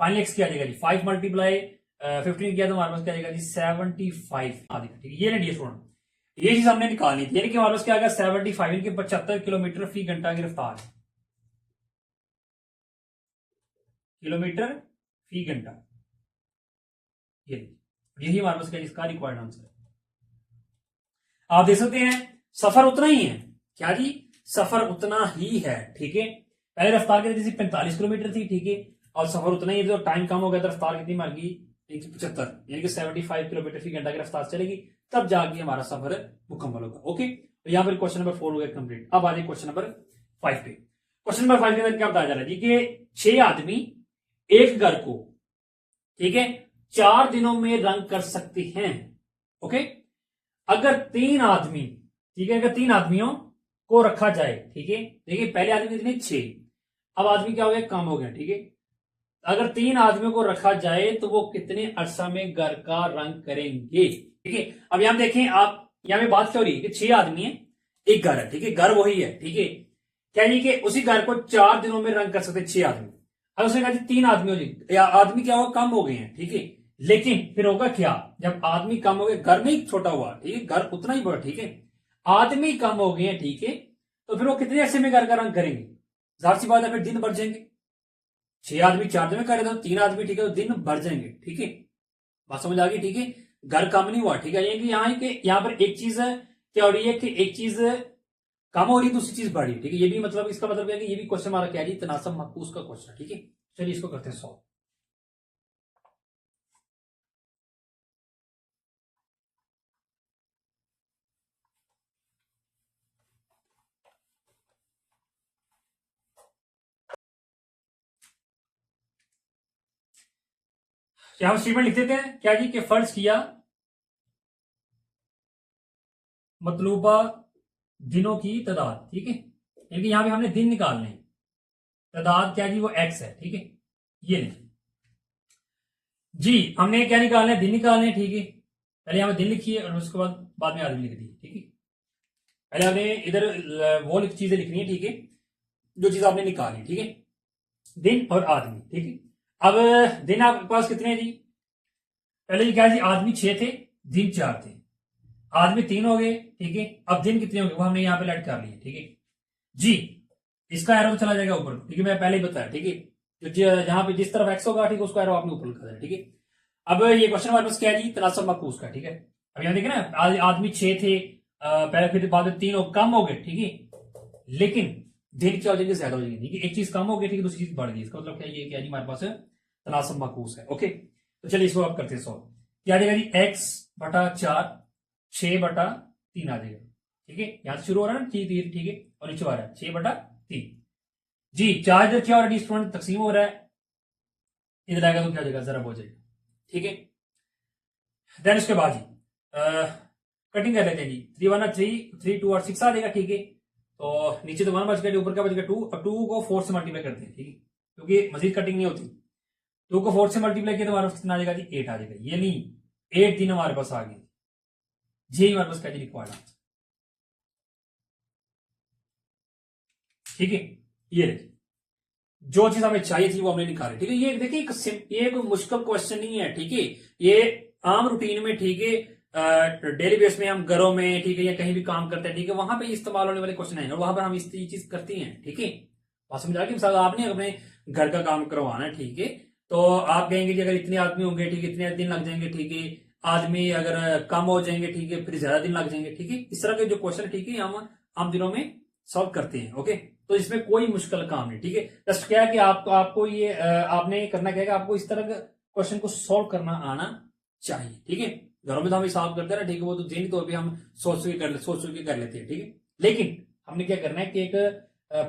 फाइनल एक्स क्या आ जाएगा जी 5 मल्टीप्लाई 15 किया तो हमारे पास क्या आ जाएगा जी 75 आ जाएगा। ठीक है, ये ना स्टूडेंट ये चीज हमने निकालनी थी, यानी कि हमारे पास क्या आ गया 75 यानी कि 75 किलोमीटर फी घंटा की रफ्तार है, किलोमीटर फी घंटा। यही हमारे पास क्या इसका रिक्वायर्ड आंसर है। आप देख सकते हैं सफर उतना ही है, क्या जी सफर उतना ही है। ठीक है, पहले रफ्तार कितनी थी 45 किलोमीटर थी। ठीक है, और सफर उतना ही, तो टाइम कम हो गया तो रफ्तार कितनी मार गई 175 यानी कि 75 किलोमीटर फी घंटा की रफ्तार चलेगी, तब जाके हमारा सफर मुकम्मल होगा। ओके, तो यहाँ पर क्वेश्चन नंबर 4 हो गया कंप्लीट। अब आ जाए क्वेश्चन नंबर 5 पे। क्वेश्चन नंबर 5 के अंदर क्या बताया जा रहा है जी कि 6 आदमी एक घर को, ठीक है, 4 दिनों में रंग कर सकते हैं। ओके, अगर 3 आदमी, ठीक है, अगर 3 आदमियों को रखा जाए, ठीक है, देखिए पहले आदमी कितने 6, अब आदमी क्या हो गया कम हो गया। ठीक है, अगर 3 आदमियों को रखा जाए तो वो कितने अरसा में घर का रंग करेंगे। ठीक है, अब यहां देखें आप, यहां पे बात क्या हो रही है कि 6 आदमी है, एक घर है। ठीक है, घर वही है। ठीक है, क्या ये कि उसी घर को 4 दिनों में रंग कर सकते 6 आदमी। अब उसने कहा 3 आदमी हो जी, आदमी क्या होगा कम हो गए हैं। ठीक है, लेकिन फिर होगा क्या, जब आदमी कम हो गए, घर नहीं छोटा हुआ, ठीक है, घर उतना ही बड़ा। ठीक है, आदमी कम हो गए हैं, ठीक है, तो फिर वो कितने अरसे में घर का रंग करेंगे, जाहिर सी बात है फिर दिन बढ़ जाएंगे। 6 आदमी 4 दिन में करे तो 3 आदमी, ठीक है, तो दिन बढ़ जाएंगे। ठीक है, बात समझ आ गई। ठीक है, घर कम नहीं हुआ। ठीक है, यहाँ पर एक चीज क्या हो रही है कि एक चीज कम हो रही है, दूसरी चीज बढ़ रही है। ठीक है, ये भी मतलब इसका मतलब है कि ये भी क्वेश्चन हमारा क्या है, तनासब मकूस का क्वेश्चन। ठीक है, चलिए इसको करते हैं सॉल्व। यहां स्टेटमेंट लिख देते हैं क्या जी कि फर्ज किया मतलूबा दिनों की तादाद। ठीक है, यानी कि यहां पे हमने दिन निकालने हैं, तादाद क्या जी वो एक्स है। ठीक है, ये नहीं जी, हमने क्या निकालना है दिन निकालने हैं। ठीक है, पहले हमें दिन लिखिए और उसके बाद में आदमी लिख दिए। ठीक है, पहले हमने इधर वो चीजें लिखनी है। ठीक है, जो चीज आपने निकाली। ठीक है, दिन और आदमी। ठीक है, अब दिन आपके पास कितने हैं जी, पहले जी क्या जी आदमी 6 थे, दिन 4 थे, आदमी 3 हो गए। ठीक है, अब दिन कितने हो गए वो हमने यहां पे ऐड कर लिए। ठीक है जी, इसका एरो चला जाएगा ऊपर। ठीक है, मैं पहले ही बताया। ठीक है, तो जहां पे जिस तरफ एक्स होगा, ठीक है, उसका एरो आपने ऊपर लिखा है। ठीक है, अब ये क्वेश्चन हमारे पास क्या है जी तनासब मकूस का। ठीक है, अब यहां देखे ना आदमी 6 थे, पहले फिर बाद में 3 कम हो गए। ठीक है, लेकिन दिन क्या हो जाएंगे ज्यादा हो जाएंगे। ठीक है, एक चीज कम हो गई, ठीक है, दूसरी चीज बढ़ गई, इसका मतलब क्या ये क्या जी हमारे पास तनासब मकूस है। ओके, तो चलिए इसको आप करते हैं सॉल्व। क्या आ जाएगा जी x/4 6/3 आ जाएगा। ठीक है, यहां से शुरू हो रहा है ना 3, ठीक है, और नीचे आ रहा है 6/3 जी। 4 इधर क्या हो रहा है स्टूडेंट तकसीम हो रहा है, इधर आएगा तो क्या हो जाएगा जरा हो जाएगा। ठीक है, देन उसके बाद जी कटिंग कर लेते हैं जी, 3 1 3 3 2 और 6 आ जाएगा। ठीक है, तो नीचे तो 1 बच गया, ऊपर क्या बच गया 2। अब 2 को 4 से मल्टीप्लाई करते हैं। ठीक है, क्योंकि मजीद कटिंग नहीं होती, 2 को 4 से मल्टीप्लाई किया तो हमारे पास कितना आ जाएगा जी 8 आ जाएगा। ये नहीं 8 दिन हमारे पास आ गए, यही हमारे पास क्या रिक्वायर्ड आंसर। ठीक है, ये देखिए जो चीज हमें चाहिए थी वो हमने निकाली। ठीक है, ये देखिए ये कोई मुश्किल क्वेश्चन नहीं है। ठीक है, ये आम रूटीन में, ठीक है, डेली बेस में हम घरों में, ठीक है, या कहीं भी काम करते हैं, ठीक है, वहां पे इस्तेमाल होने वाले क्वेश्चन है और वहां पर हम इस चीज करती हैं। ठीक है, बात समझ आ गई। मिसाल आपने अपने घर का काम करवाना है, ठीक है, तो आप कहेंगे कि अगर इतने आदमी होंगे, ठीक है, इतने दिन लग जाएंगे। ठीक है, आदमी अगर कम हो जाएंगे, ठीक है, फिर ज्यादा दिन लग जाएंगे। ठीक है, इस तरह के जो क्वेश्चन, ठीक है, हम आम दिनों में सॉल्व करते हैं। ओके, तो इसमें कोई मुश्किल काम नहीं। ठीक है, जस्ट क्या है कि आपको ये आपने करना क्या है, आपको इस तरह के क्वेश्चन को सॉल्व करना आना चाहिए। ठीक है, घरों में तो हम सॉल्व करते हैं, ठीक है, वो तो दिन तो अभी हम सोच के कर लेते हैं। ठीक है, लेकिन हमने क्या करना है कि एक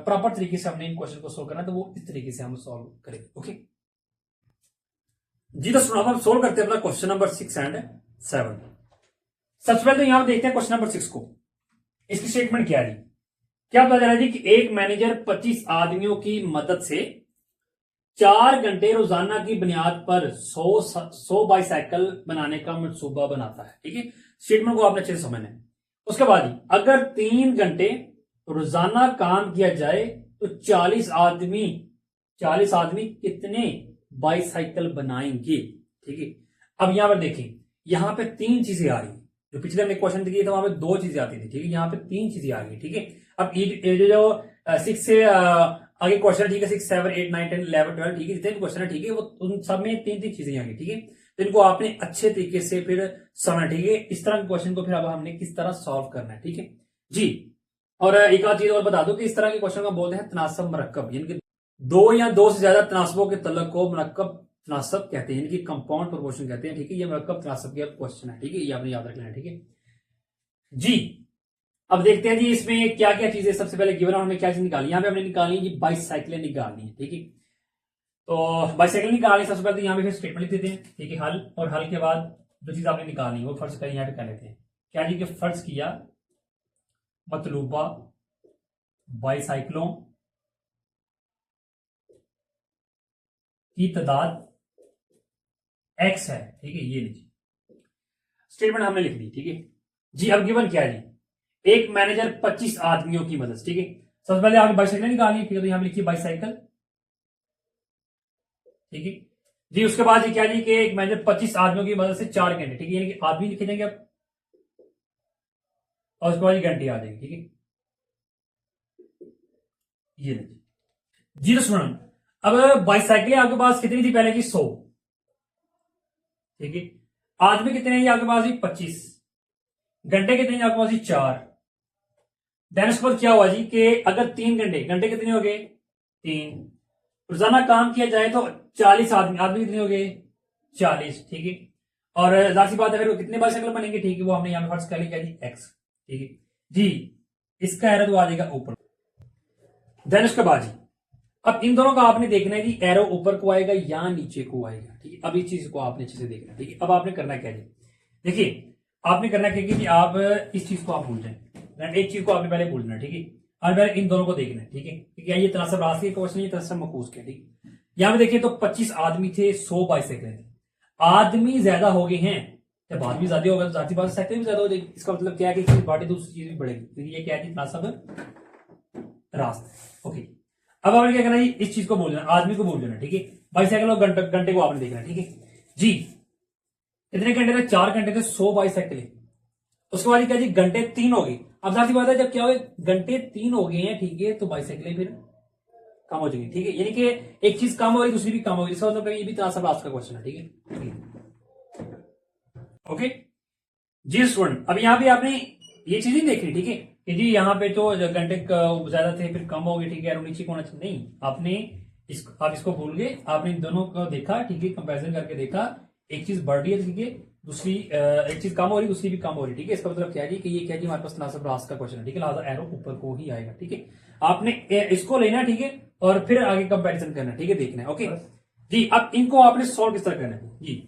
प्रॉपर तरीके से हमने इन क्वेश्चन को सोल्व करना है, तो वो इस तरीके से हम सोल्व करेंगे। ओके जी, तो सुनो हम सोल्व करते हैं अपना क्वेश्चन नंबर 6 एंड 7। सबसे पहले तो यहां देखते हैं क्वेश्चन नंबर 6 को, इसकी स्टेटमेंट क्या है। क्या पता चला जी कि एक मैनेजर 25 आदमियों की मदद से 4 घंटे रोजाना की बुनियाद पर 100 बाईसाइकिल बनाने का मंसूबा बनाता है। ठीक है, स्टेटमेंट को आपने अच्छे से समझना है। उसके बाद अगर 3 घंटे रोजाना काम किया जाए तो 40 आदमी कितने बाईसाइकिल बनाएंगे। ठीक है, अब यहां पर देखें, यहां पे 3 चीजें आ रही है। जो पिछले हमने क्वेश्चन दिए थे वहां पे 2 चीजें आती थी। ठीक है, यहाँ पे 3 चीजें आ गई। ठीक है, अब ये जो 6 से आगे क्वेश्चन, ठीक है, 6, 7, 8, 9, 10, 11, 12, ठीक है, जितने भी क्वेश्चन है, ठीक है, वो उन सब में 3 चीजें आ गई। ठीक है, तो इनको आपने अच्छे तरीके से फिर समझना। ठीक है, इस तरह के क्वेश्चन को फिर अब हमने किस तरह सॉल्व करना है। ठीक है जी। और एक आध चीज और बता दो कि इस तरह के क्वेश्चन को बोलते हैं तनासब मरकब, यानी कि 2 या 2 से ज्यादा तनासबों के तलक को मरकब तनासब कहते हैं, यानी कि कंपाउंड प्रोपोर्शन कहते हैं। ठीक है, ये मरकब तनासब का क्वेश्चन है। ठीक है, ये आपने याद रखना है। ठीक है जी। अब देखते हैं जी इसमें क्या क्या चीजें सबसे पहले गिवन, और हमने क्या चीज निकाली। यहां पे हमने निकाली जी बाईसाइकिलें निकालनी है। ठीक है, तो बाईसाइकिल निकालनी सबसे पहले तो यहाँ पे फिर स्टेटमेंट लिख देते हैं। ठीक है, हल, और हल के बाद जो चीज आपने निकालनी है वो फर्ज कर यहाँ पे कर लेते हैं। क्या जी कि फर्ज किया मतलूबा बाईसाइकिलों की तादाद एक्स है। ठीक है, ये लीजिए स्टेटमेंट हमने लिख दी। ठीक है जी। अब गिवन क्या है जी, एक मैनेजर 25 आदमियों की मदद। ठीक है, सबसे पहले आपने बाईसाइकिल निकालनी है। ठीक है, तो यहां पे लिखिए बाईसाइकिल। ठीक है जी। उसके बाद ये क्या जी कि एक मैनेजर 25 आदमियों की मदद से 4 घंटे। ठीक है, यानी कि आदमी लिखे जाएंगे अब, और उसके बाद ये घंटे आ जाएंगे। ठीक है, ये लीजिए जी। तो सुनो, अब बाईसाइकिल आपके पास कितनी थी पहले की 100। ठीक है, आदमी कितने हैं आपके पास जी 25, घंटे कितने हैं आपके पास जी 4। देन उसके बाद क्या हुआ जी कि अगर 3 घंटे, घंटे कितने हो गए 3, रोजाना काम किया जाए तो 40 आदमी, आदमी कितने हो गए 40। ठीक है, और जाहिर सी बात है फिर वो कितने बाईसाइकिल बनेंगे। ठीक है, वो हमने यहां पर फर्ज कर लिया जी एक्स। ठीक है जी, इसका एरो तो आ जाएगा ऊपर। देन उसके बाद जी अब इन दोनों का आपने देखना है जी, एरो ऊपर को आएगा या नीचे को आएगा। ठीक है, अब इस चीज को आपने अच्छे से देखना है। ठीक है, अब आपने करना क्या जी, देखिए आपने करना क्या कि आप इस चीज को आप भूल जाए, एक चीज को आपने पहले भूलना है। ठीक है, और पहले इन दोनों को देखना है। ठीक है, क्या ये तनासब रास्ते का क्वेश्चन, ये तनासब मकूस के। ठीक है, यहां पे देखिए तो 25 आदमी थे, 100 बाईसाइकिल थे। आदमी ज्यादा हो गए हैं, जब आदमी ज्यादा होगा तो जाती बात साइकिल भी ज्यादा हो जाएगी। इसका मतलब क्या है कि चीज बढ़े तो दूसरी चीज भी बढ़ेगी। तो ये क्या है तनासब रास्ता। ओके, अब आपने क्या करना है, इस चीज को बोल देना, आदमी को बोल देना। ठीक है, बाईसाइकिल और घंटे को आपने देखना है। ठीक है जी, कितने घंटे थे 4 घंटे थे, 100 बाईसाइकिल। उसके बाद क्या जी घंटे 3 हो गए। अब जाती बात है जब क्या हो घंटे 3 हो गए हैं, ठीक है, तो बाईसाइकिल फिर कम हो जाएंगी। ठीक है, यानी कि एक चीज कम हो रही दूसरी भी कम हो रही, इसका मतलब ये भी तनासब रास्ता का क्वेश्चन है। ठीक है ओके जी स्टूडेंट, अब यहाँ पे आपने ये चीज नहीं देखनी। ठीक है कि जी यहाँ पे तो घंटे ज्यादा थे फिर कम हो गए। ठीक है, नीचे होना चाहिए नहीं, आपने आप इसको भूल गए, आपने इन दोनों को देखा। ठीक है, कंपेरिजन करके देखा, एक चीज बढ़ रही है, ठीक है, दूसरी एक चीज कम हो रही, दूसरी भी कम हो रही। ठीक है, इसका मतलब क्या है कि ये क्या है हमारे पास तनासब रास्ता का क्वेश्चन है। ठीक है, लिहाजा एरो ऊपर को ही आएगा। ठीक है, आपने इसको लेना। ठीक है, और फिर आगे कंपैरिजन करना। ठीक है, देखना है। ओके जी, अब इनको आपने सॉल्व किस तरह करना है जी,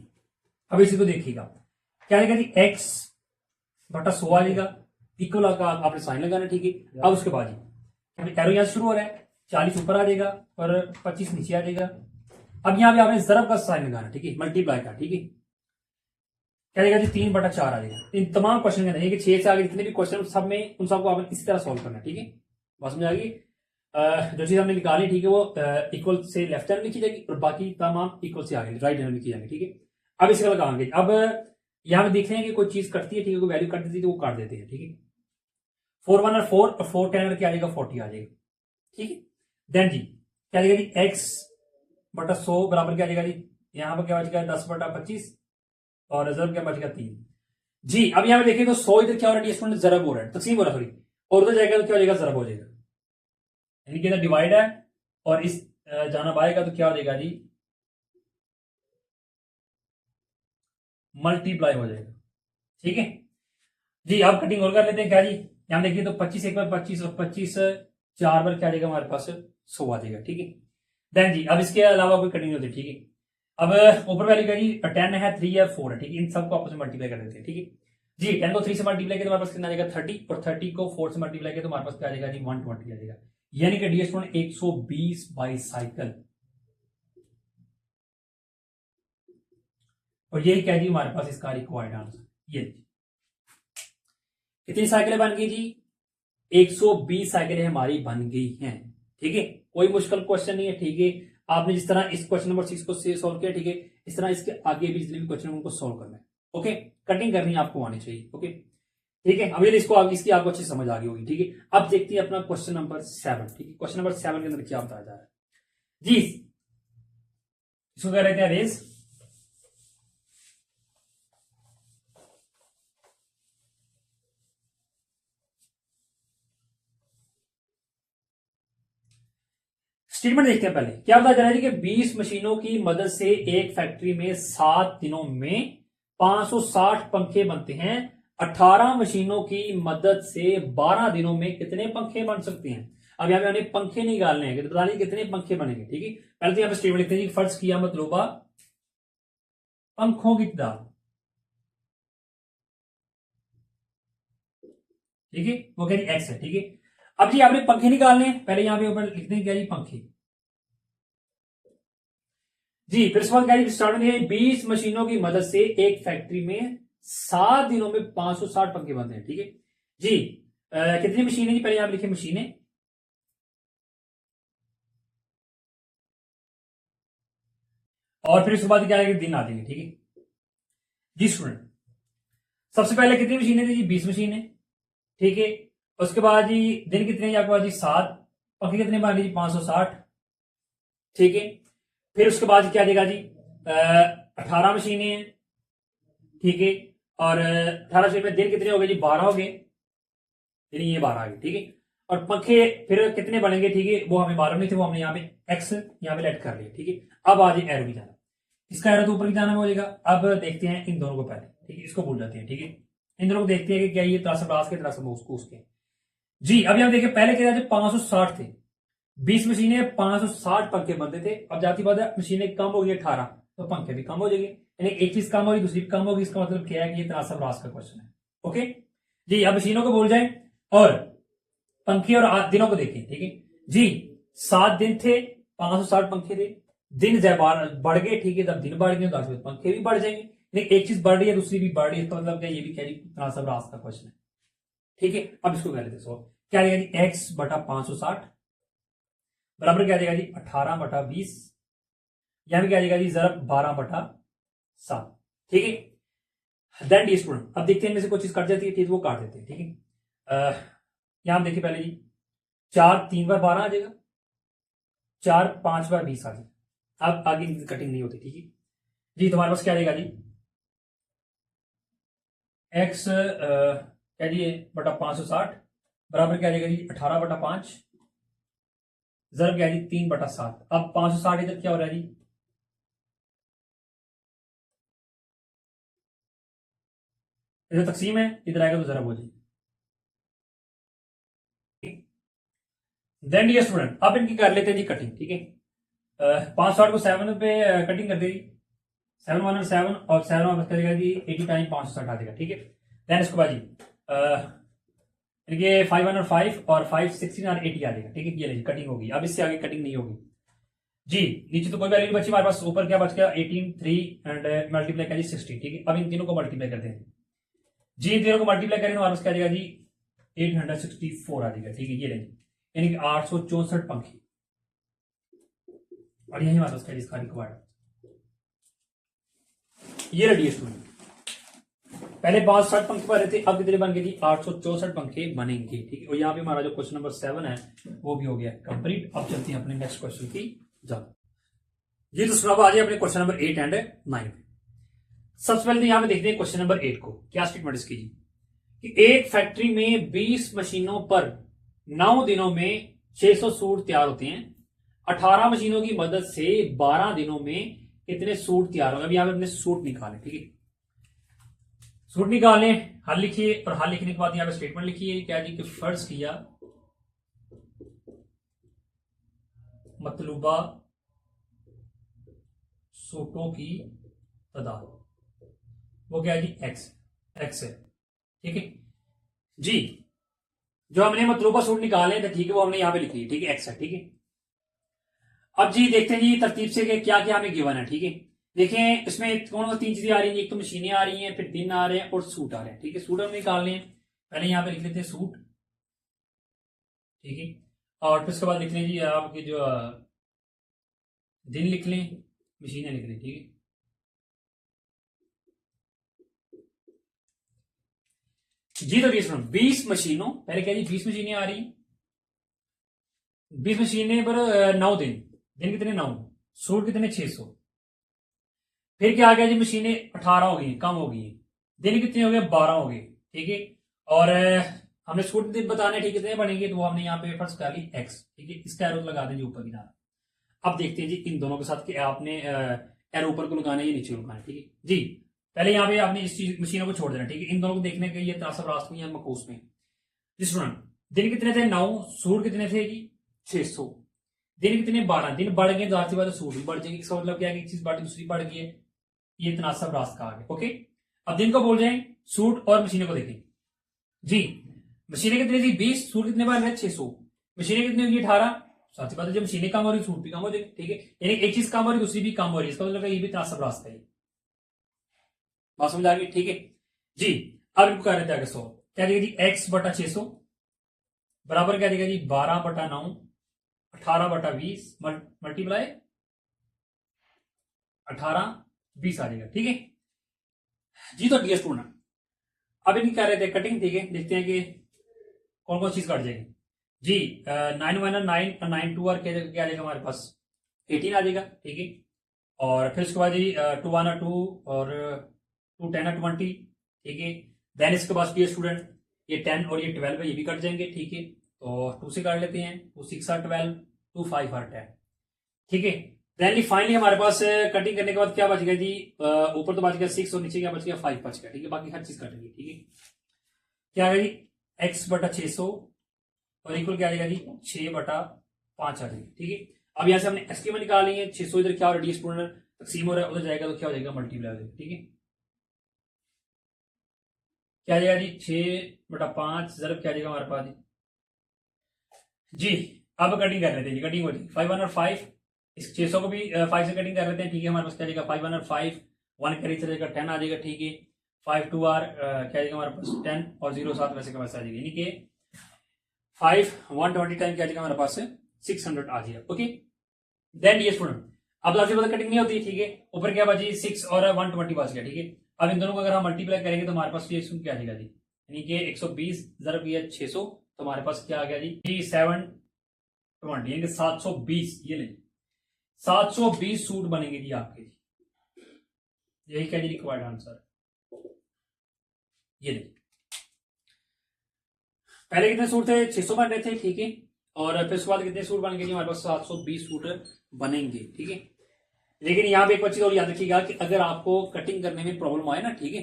अब इसी को देखिएगा क्या आएगा जी, एक्स बटा 100 आ जाएगा, इक्वल का आपने साइन लगाना। ठीक है, अब उसके बाद जी एरो यहां शुरू हो रहा है, 40 ऊपर आ जाएगा और 25 नीचे आ जाएगा। अब यहां पे आपने जरब का साइन लगाना। ठीक है, मल्टीप्लाई का। ठीक है, क्या आएगा जी 3/4 आ जाएगा। इन तमाम क्वेश्चन के अंदर 6 से आगे जितने भी क्वेश्चन सब में उन सबको आपने इसी तरह सॉल्व करना है। ठीक है, बात समझ आ गई। जो चीज हमने निकाली, ठीक है, वो इक्वल से लेफ्ट हैंड लिखी जाएगी और बाकी तमाम इक्वल से आगे राइट हैंड लिखी जाएंगे। ठीक है, अब इसका लगाएंगे। अब यहां पे देख रहे हैं कि कोई चीज कटती है, ठीक है, कोई वैल्यू कट देती है तो वो काट देते हैं। ठीक है, 4 1 और 4 और 4 10 क्या आ जाएगा 40 आ जाएगा। ठीक है, देन जी क्या आ जाएगा जी एक्स बटा 100 बराबर क्या आ जाएगा जी, यहां पर क्या बचेगा 10/25 और रिजर्व क्या बचेगा 3 जी। अब यहां पे देखिए तो 100 इधर क्या हो रहा है स्टूडेंट, जरब हो रहा है, तकसीम हो रहा है सॉरी, और उधर जाएगा तो क्या हो जाएगा जरब हो जाएगा, यानी कि इधर डिवाइड है और इस जाना आएगा तो क्या हो जाएगा जी मल्टीप्लाई हो जाएगा। ठीक है जी, अब कटिंग और कर लेते हैं। क्या जी यहां देखिए तो 25 एक बार 25 और 25 4 बार क्या आ जाएगा हमारे पास 100 आ जाएगा। ठीक है, देन जी अब इसके अलावा कोई कटिंग नहीं होती। ठीक है, अब ऊपर वाली का जी 10 है, 3 है, 4 है। ठीक है, इन सबको आपस में मल्टीप्लाई कर देते हैं। ठीक है जी, 10 को 3 से मल्टीप्लाई किया तो हमारे पास कितना आ जाएगा 30 और 30 को 4 से मल्टीप्लाई किया तो हमारे पास क्या आ जाएगा जी 120 आ जाएगा, यानी कि डी स्टूडेंट 120 बाईसाइकिल और यही कह दी हमारे पास इसका रिक्वायर्ड आंसर। ये कितनी साइकिलें बन गई जी? 120 साइकिलें हमारी बन गई हैं। ठीक है, कोई मुश्किल क्वेश्चन नहीं है। ठीक है, आपने जिस तरह इस क्वेश्चन नंबर 6 को सोल्व किया, ठीक है, इस तरह इसके आगे भी जितने भी क्वेश्चन उनको सोल्व करना है। ओके, कटिंग करनी आपको आनी चाहिए। ओके, ठीक है, अभी इसको इसकी आपको अच्छी समझ आ गई होगी। ठीक है, अब देखते हैं अपना क्वेश्चन नंबर 7। ठीक है, क्वेश्चन नंबर 7 के अंदर क्या बताया जा रहा है जी? इसको कह रहे थे रेस। स्टेटमेंट देखते हैं पहले क्या बताया जा रहा है कि 20 मशीनों की मदद से एक फैक्ट्री में 7 दिनों में 560 पंखे बनते हैं। 18 मशीनों की मदद से 12 दिनों में कितने पंखे बन सकते हैं? अब यहां पे हमने पंखे निकालने हैं तो बता दें कितने पंखे बनेंगे। ठीक है, पहले तो यहां पे स्टेटमेंट लिखते हैं फर्ज किया मतलूबा पंखों की तादाद। ठीक है, वो कह रही एक्स है। ठीक है, अब जी आपने पंखे निकालने हैं, पहले यहां पे ऊपर लिखते हैं क्या जी? पंखे जी। फिर उसके बाद स्टार्ट में 20 मशीनों की मदद से एक फैक्ट्री में 7 दिनों में 560 पंखे बनते हैं। ठीक है जी, कितनी मशीनें जी? पहले आप लिखे मशीनें, और फिर उसके बाद क्या है दिन आ जाएंगे। ठीक है जी स्टूडेंट, सबसे पहले कितनी मशीनें थी जी? 20 मशीनें। ठीक है, उसके बाद जी दिन कितने जी आपके पास जी? 7। पंखे कितने बन गए जी? 560। ठीक है, फिर उसके बाद क्या देगा जी? 18 मशीनें हैं। ठीक है, और 18 मशीन में दिन कितने हो गए जी? 12 हो गए, यानी ये 12 आ गए। ठीक है, और पंखे फिर कितने बनेंगे? ठीक है, वो हमें मालूम नहीं थे, वो हमने यहाँ पे एक्स यहाँ पे लेट कर लिया। ठीक है, अब आज एरो की जाना, इसका एरो तो ऊपर की जाना में हो जाएगा। अब देखते हैं इन दोनों को पहले। ठीक है, इसको भूल जाते हैं। ठीक है, इन दोनों को देखते हैं कि क्या ये त्रासम रास के त्रासम उसको उसके जी। अभी हम देखिए पहले क्या थे? 560 थे, 20 मशीनें 560 पंखे बनते थे। अब जाती बात है मशीनें कम हो गई 18, तो पंखे भी कम हो जाएंगे, यानी एक चीज कम होगी दूसरी कम होगी। इसका मतलब क्या है कि ये त्रासम रास का क्वेश्चन है। ओके जी, अब मशीनों को बोल जाए और पंखे और दिनों को देखें। ठीक है जी, 7 दिन थे, 560 पंखे थे, दिन बढ़ गए। ठीक है, जब दिन बढ़ गए तो पंखे भी बढ़ जाएंगे, लेकिन एक चीज बढ़ रही है दूसरी भी बढ़ रही है, इसका मतलब क्या? ये भी क्या जी? त्रासम रास का क्वेश्चन है। ठीक है, अब इसको कर लेते सो क्या देगा जी? एक्स बटा 560 बराबर क्या देगा जी? 18/20। यहां भी क्या देगा जी? जरा 12/7। ठीक है, देन डी स्टूडेंट, अब देखते हैं इनमें से कोई चीज कट जाती है, ठीक वो काट देते हैं। ठीक है, यहां देखिए पहले जी 4 3 बार 12 आ जाएगा, 4 5 बार 20 आ जाएगा। अब आगे कटिंग नहीं होती। ठीक है जी, तुम्हारे पास क्या देगा जी? एक्स क्या जी बटा 560 बराबर क्या देगा जी? 18/5 जरब क्या जी? 3/7। अब 560 इधर क्या हो रहा है जी? इधर तकसीम है, इधर आएगा तो जरब हो जाएगी। देन डियर स्टूडेंट, अब इनकी कर लेते हैं जी कटिंग। ठीक है, 560 को 7 पे कटिंग कर देगी, 7 1 7 और 7 वापस करेगा जी 80 टाइम 560 आ देगा। ठीक है, देन इसको बाजी इनके 5 1 और 5 और 5 16 और 80 आ जाएगा। ठीक है, ये लीजिए कटिंग होगी, अब इससे आगे कटिंग नहीं होगी जी। नीचे तो कोई वैल्यू नहीं बची हमारे पास, ऊपर क्या बच गया? 18 3 एंड मल्टीप्लाई कर 60। ठीक है, अब इन तीनों को मल्टीप्लाई करते हैं जी, इन तीनों को मल्टीप्लाई करें तो हमारे पास क्या आ जाएगा जी? 864 आ जाएगा। ठीक है, ये लेंगे यानी कि 864 पंखे, और यही हमारे पास इसका रिक्वायर्ड ये रेडी स्टूडेंट। पहले 560 पंखे बन रहे थे, अब कितने बन गए जी? 864 पंखे बनेंगे। ठीक है, और यहाँ पे हमारा जो क्वेश्चन नंबर 7 है वो भी हो गया कंप्लीट। अब चलते हैं अपने नेक्स्ट क्वेश्चन की जान जी। तो सुनाब आ जाए अपने क्वेश्चन नंबर 8 एंड 9 पे। सबसे पहले तो यहाँ पे देखते हैं क्वेश्चन नंबर 8 को, क्या स्टेटमेंट इसकी जी? कि एक फैक्ट्री में 20 मशीनों पर 9 दिनों में 600 सूट तैयार होते हैं। 18 मशीनों की मदद से 12 दिनों में कितने सूट तैयार होंगे? अब यहां पे अपने सूट निकालें। ठीक है, सूट निकालें, हल लिखिए, और हल लिखने के बाद यहां पे स्टेटमेंट लिखिए क्या जी? कि फर्ज किया मतलूबा सूटों की तादाद, वो क्या है जी? एक्स एक्स है। ठीक है जी, जो हमने मतलूबा सूट निकाले थे, ठीक है, वो हमने यहां पे लिखी है। ठीक है, एक्स है। ठीक है, अब जी देखते हैं जी तरतीब से कि क्या क्या हमें गिवन है। ठीक है, देखें इसमें कौन सी तीन चीजें आ रही हैं, एक तो मशीनें आ रही हैं, फिर दिन आ रहे हैं और सूट आ रहे हैं। ठीक है, सूट हम निकालने हैं, पहले यहाँ पे लिख लेते हैं सूट। ठीक है, और फिर उसके बाद लिख लें जी आपके जो दिन लिख लें, मशीनें लिख लें। ठीक है, जी तो 20 मशीनों, पहले क्या जी 20 मशीनें आ रही, 20 मशीनें पर 9 दिन, दिन कितने 9, सूट कितने 600। फिर क्या आ गया जी मशीनें 18 हो गई, कम हो गई, दिन कितने हो गए 12 हो गए। ठीक है, और हमने सूट दिन बताने ठीक कितने बनेंगे, तो वो हमने यहाँ पे फर्स्ट कर ली एक्स। ठीक है, इसका एरो लगा दें ऊपर की तरफ। अब देखते हैं जी इन दोनों के साथ कि आपने एरो ऊपर को लगाना है या नीचे को लगाना है। ठीक है जी, पहले यहाँ पे आपने इस चीज मशीनों को छोड़ देना। ठीक है, इन दोनों को देखने के लिए तनासब रास्त में या मकूस में जी स्टूडेंट, दिन कितने थे 9, सूट कितने थे जी 600, दिन कितने 12, दिन बढ़ गए जाहिर सी बात है सूट भी बढ़ जाएगी। इसका मतलब क्या है, एक चीज बढ़ दूसरी बढ़ गई है, ये तनासब रास्त का आ गया। ओके, अब दिन को बोल जाए, सूट और मशीनें को देखें जी। मशीनें कितनी थी 20, सूट कितने बार है 600, मशीनें कितनी होगी 18, साथ ही बात है जब मशीनें कम हो रही सूट भी कम हो जाएगी। ठीक है, यानी एक चीज कम हो रही दूसरी भी कम हो रही है, इसका मतलब ये भी तनासब रास्त है। बात समझ आ गई। ठीक है जी, अब इनको कर लेते हैं आगे 100, क्या देगा जी एक्स बटा 600 बराबर क्या देगा जी 12 बटा 9, 18 बटा 20 मल्टीप्लाई 18 20 आ जाएगा। ठीक है जी, तो डियर स्टूडेंट अब इनकी क्या रहते हैं कटिंग। ठीक है, देखते हैं कि कौन कौन चीज कट जाएगी जी। 9 1 9 9 2 और क्या आ जाएगा हमारे पास 18 आ जाएगा। ठीक है, और फिर उसके बाद जी 2 1 2 और 2 10 20। ठीक है, देन इसके बाद डियर स्टूडेंट ये 10 और ये 12 है, ये भी कट जाएंगे। ठीक है, तो 2 से काट लेते हैं, 2 6 are 12, 2 5 are 10। ठीक है, देन फाइनली हमारे पास कटिंग करने के बाद क्या बच गया जी, ऊपर तो बच गया 6 और नीचे क्या बच गया 5 बच गया। ठीक है, बाकी हर चीज कट गई। ठीक है, क्या आ गया जी एक्स बटा 600 और इक्वल क्या आ जाएगा जी 6 बटा 5 आ जाएगी। ठीक है, अब यहां से हमने एक्स की वैल्यू निकाल ली है, 600 इधर क्या हो रहा है स्टूडेंट तकसीम हो रहा है, उधर जाएगा तो क्या हो जाएगा मल्टीप्लाई हो जाएगा। ठीक है, क्या आ जाएगा जी 6 बटा 5 जरूर क्या आ जाएगा हमारे पास जी। अब कटिंग कर लेते हैं जी, कटिंग हो जाएगी 5 1 और 5, इस 600 को भी 5 से कटिंग कर लेते हैं। ठीक है, हमारे पास क्या जाएगा 5 1 और 5, 1 करी चला जाएगा 10 आ जाएगा। ठीक है, 5 2 आर क्या जाएगा हमारे पास 10 और 0 7 वैसे के वैसे आ जाएगा, यानी कि 5 120 टाइम क्या जाएगा हमारे पास 600 आ जाएगा। ओके, देन ये स्टूडेंट अब लास्ट पता कटिंग नहीं होती। ठीक है, ऊपर क्या बची 6 और 120 बच गया। ठीक है, अब इन दोनों को अगर हम मल्टीप्लाई करेंगे तो हमारे पास ये क्या आ जाएगा जी, यानी कि 120 जरूर किया 600, तो हमारे पास क्या आ गया जी 720 यानी कि 720। ये ले 720 सूट बनेंगे जी आपके, यही क्या जी रिक्वायर्ड आंसर। ये ले पहले कितने सूट थे 600 बन रहे थे। ठीक है, और फिर उसके बाद कितने सूट बन गए हमारे पास 720 सूट बनेंगे। ठीक है, लेकिन यहाँ पे एक चीज और याद रखिएगा कि अगर आपको कटिंग करने में प्रॉब्लम आए ना, ठीक है,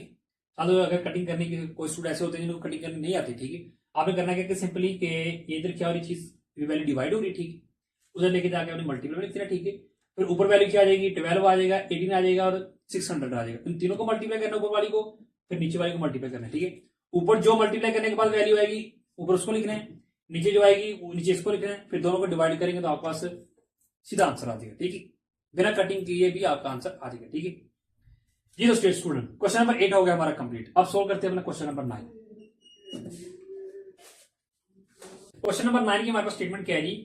अगर कटिंग करने की कोई सूट ऐसे होते हैं जिनको कटिंग करनी नहीं आती। ठीक है, आपने करना क्या कि सिंपली के ये इधर क्या हो रही चीज वैल्यू डिवाइड हो रही। ठीक है, उधर लेके जाके आपने मल्टीपल में लिख दिया। ठीक है, फिर ऊपर वैल्यू क्या आ जाएगी 12 आ जाएगा, 18 आ जाएगा और 600 आ जाएगा। इन तीनों को मल्टीप्लाई करना ऊपर वाली को, फिर नीचे वाली को मल्टीप्लाई करना। ठीक है, ऊपर जो मल्टीप्लाई करने के बाद वैल्यू आएगी ऊपर उसको लिखना है, नीचे जो आएगी नीचे इसको लिखना है, फिर दोनों को डिवाइड करेंगे तो आपके पास सीधा आंसर आ जाएगा। ठीक है, बिना कटिंग किए भी आपका आंसर आ जाएगा। ठीक है जी, तो स्टेट स्टूडेंट क्वेश्चन नंबर 8 हो गया हमारा कंप्लीट। अब सोल्व करते हैं अपना क्वेश्चन नंबर 9। क्वेश्चन नंबर 9 की हमारे पास स्टेटमेंट क्या है जी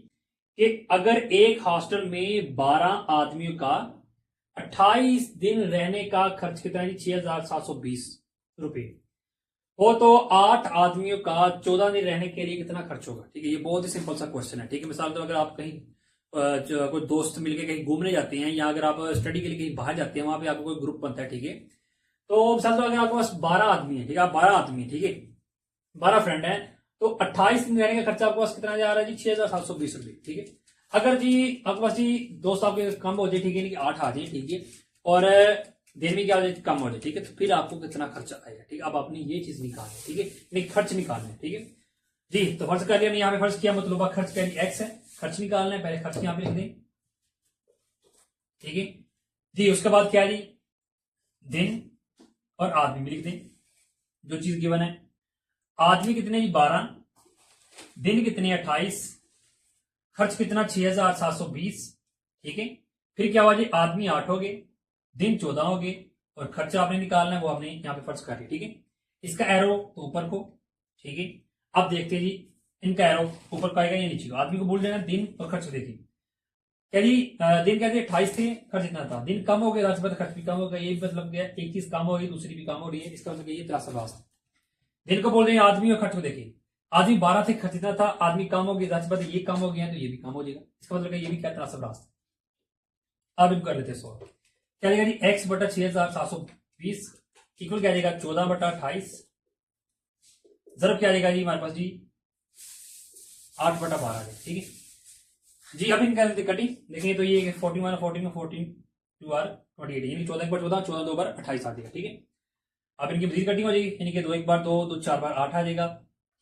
कि अगर एक हॉस्टल में 12 आदमियों का 28 दिन रहने का खर्च कितना है जी 6,720 रुपए हो, तो 8 आदमियों का 14 दिन रहने के लिए कितना खर्च होगा। ठीक है, ये बहुत ही सिंपल सा क्वेश्चन है। ठीक है, मिसाल तो अगर आप कहीं कोई दोस्त मिलके कहीं घूमने जाते हैं या अगर आप स्टडी के लिए कहीं बाहर जाते हैं, वहां पे आपको कोई ग्रुप बनता है। ठीक है, तो मिसाल तो अगर आपके पास 12 आदमी है, ठीक है, आप 12 आदमी है, ठीक है, 12 फ्रेंड है, तो 28 दिन रहने का खर्चा आपके पास कितना जा रहा है जी 6,720 रुपए। ठीक है, अगर जी आपके पास जी दोस्त आपके कम हो जाए, ठीक है, 8 आ जाए, ठीक है, और दिन में क्या हो जाए कम हो जाए, ठीक है, तो फिर आपको कितना खर्चा आएगा। ठीक है, अब आपने ये चीज निकालनी, ठीक है, नहीं खर्च निकालना है। ठीक है जी, तो फर्ज कर लिया, यहाँ पे फर्ज किया, मतलब खर्च क्या एक्स है, खर्च निकालना है, पहले खर्च यहाँ पे लिख दें। ठीक है जी, उसके बाद क्या है जी दिन और आदमी भी लिख दें, जो चीज गिवन है। आदमी कितने जी 12, दिन कितने 28, खर्च कितना 6,720। ठीक है, फिर क्या हुआ जी आदमी 8 हो गए, दिन 14 हो गए और खर्चा आपने निकालना है वो आपने यहाँ पे फर्ज कर लिया। ठीक है, इसका एरो तो ऊपर को। ठीक है, अब देखते हैं जी इनका एरो ऊपर को आएगा या नीचे को। आदमी को बोल देना दिन और खर्च देखिए क्या जी। दिन कहते 28 थे, खर्च इतना था। दिन कम हो गया, राशि खर्च भी कम हो गया। ये भी मतलब गया एक चीज कम हो गई दूसरी भी कम हो रही है, इसका मतलब ये त्रासद रास्ता। दिन को बोल रहे हैं आदमी और खर्च को देखिए। आदमी 12 थे, खर्च इतना था। आदमी कम हो गया, राशि ये कम हो गया तो ये भी कम हो जाएगा। इसका मतलब ये भी क्या त्रासद रास्ता। अब इनको कर लेते हैं सॉल्व। क्या जाएगा जी एक्स बटा 6720 इक्वल क्या जाएगा 14 बटा 28 जरूर क्या जाएगा जी हमारे पास जी 8 बटा 12। ठीक है जी, अब इनका कटिंग देखेंगे तो ये 41 14 14 2 आर 28 यानी 14 एक बार 14 14 दो बार 28 आ जाएगा। ठीक है, अब इनकी मजीद कटिंग हो जाएगी यानी कि 2 एक बार 2 2 4 बार 8 आ जाएगा।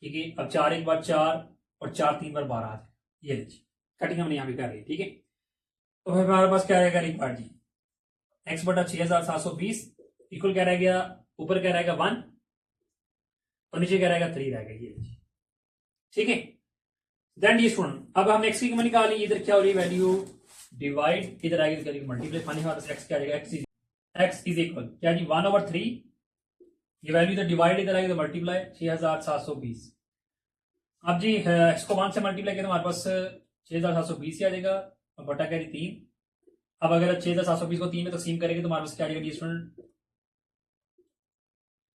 ठीक है, अब 4 एक बार 4 और 4 3 बार 12 आ जाएगा। ये लीजिए कटिंग हमने यहाँ पे कर रही है। ठीक है, तो फिर हमारे पास क्या रहेगा एक बार जी एक्स बटा 6720 इक्वल क्या रह गया, ऊपर क्या रहेगा 1 और नीचे क्या रहेगा 3 रहेगा। ये लीजिए। ठीक है, देन ये स्टूडेंट अब हम एक्स की निकाली, इधर क्या हो रही है वैल्यू डिवाइड, इधर आएगी करेंगे मल्टीप्लाई, पानी हमारे एक्स क्या आ जाएगा एक्स इज इक्वल क्या जी 1/3 ये वैल्यू इधर डिवाइड, इधर आएगी तो मल्टीप्लाई 6720। अब जी इसको 1 से मल्टीप्लाई करें तो हमारे पास 6720 आ जाएगा और बटा क्या जी 3। अब अगर 6720 को 3 में तकसीम करेंगे तो हमारे पास क्या आ जाएगा स्टूडेंट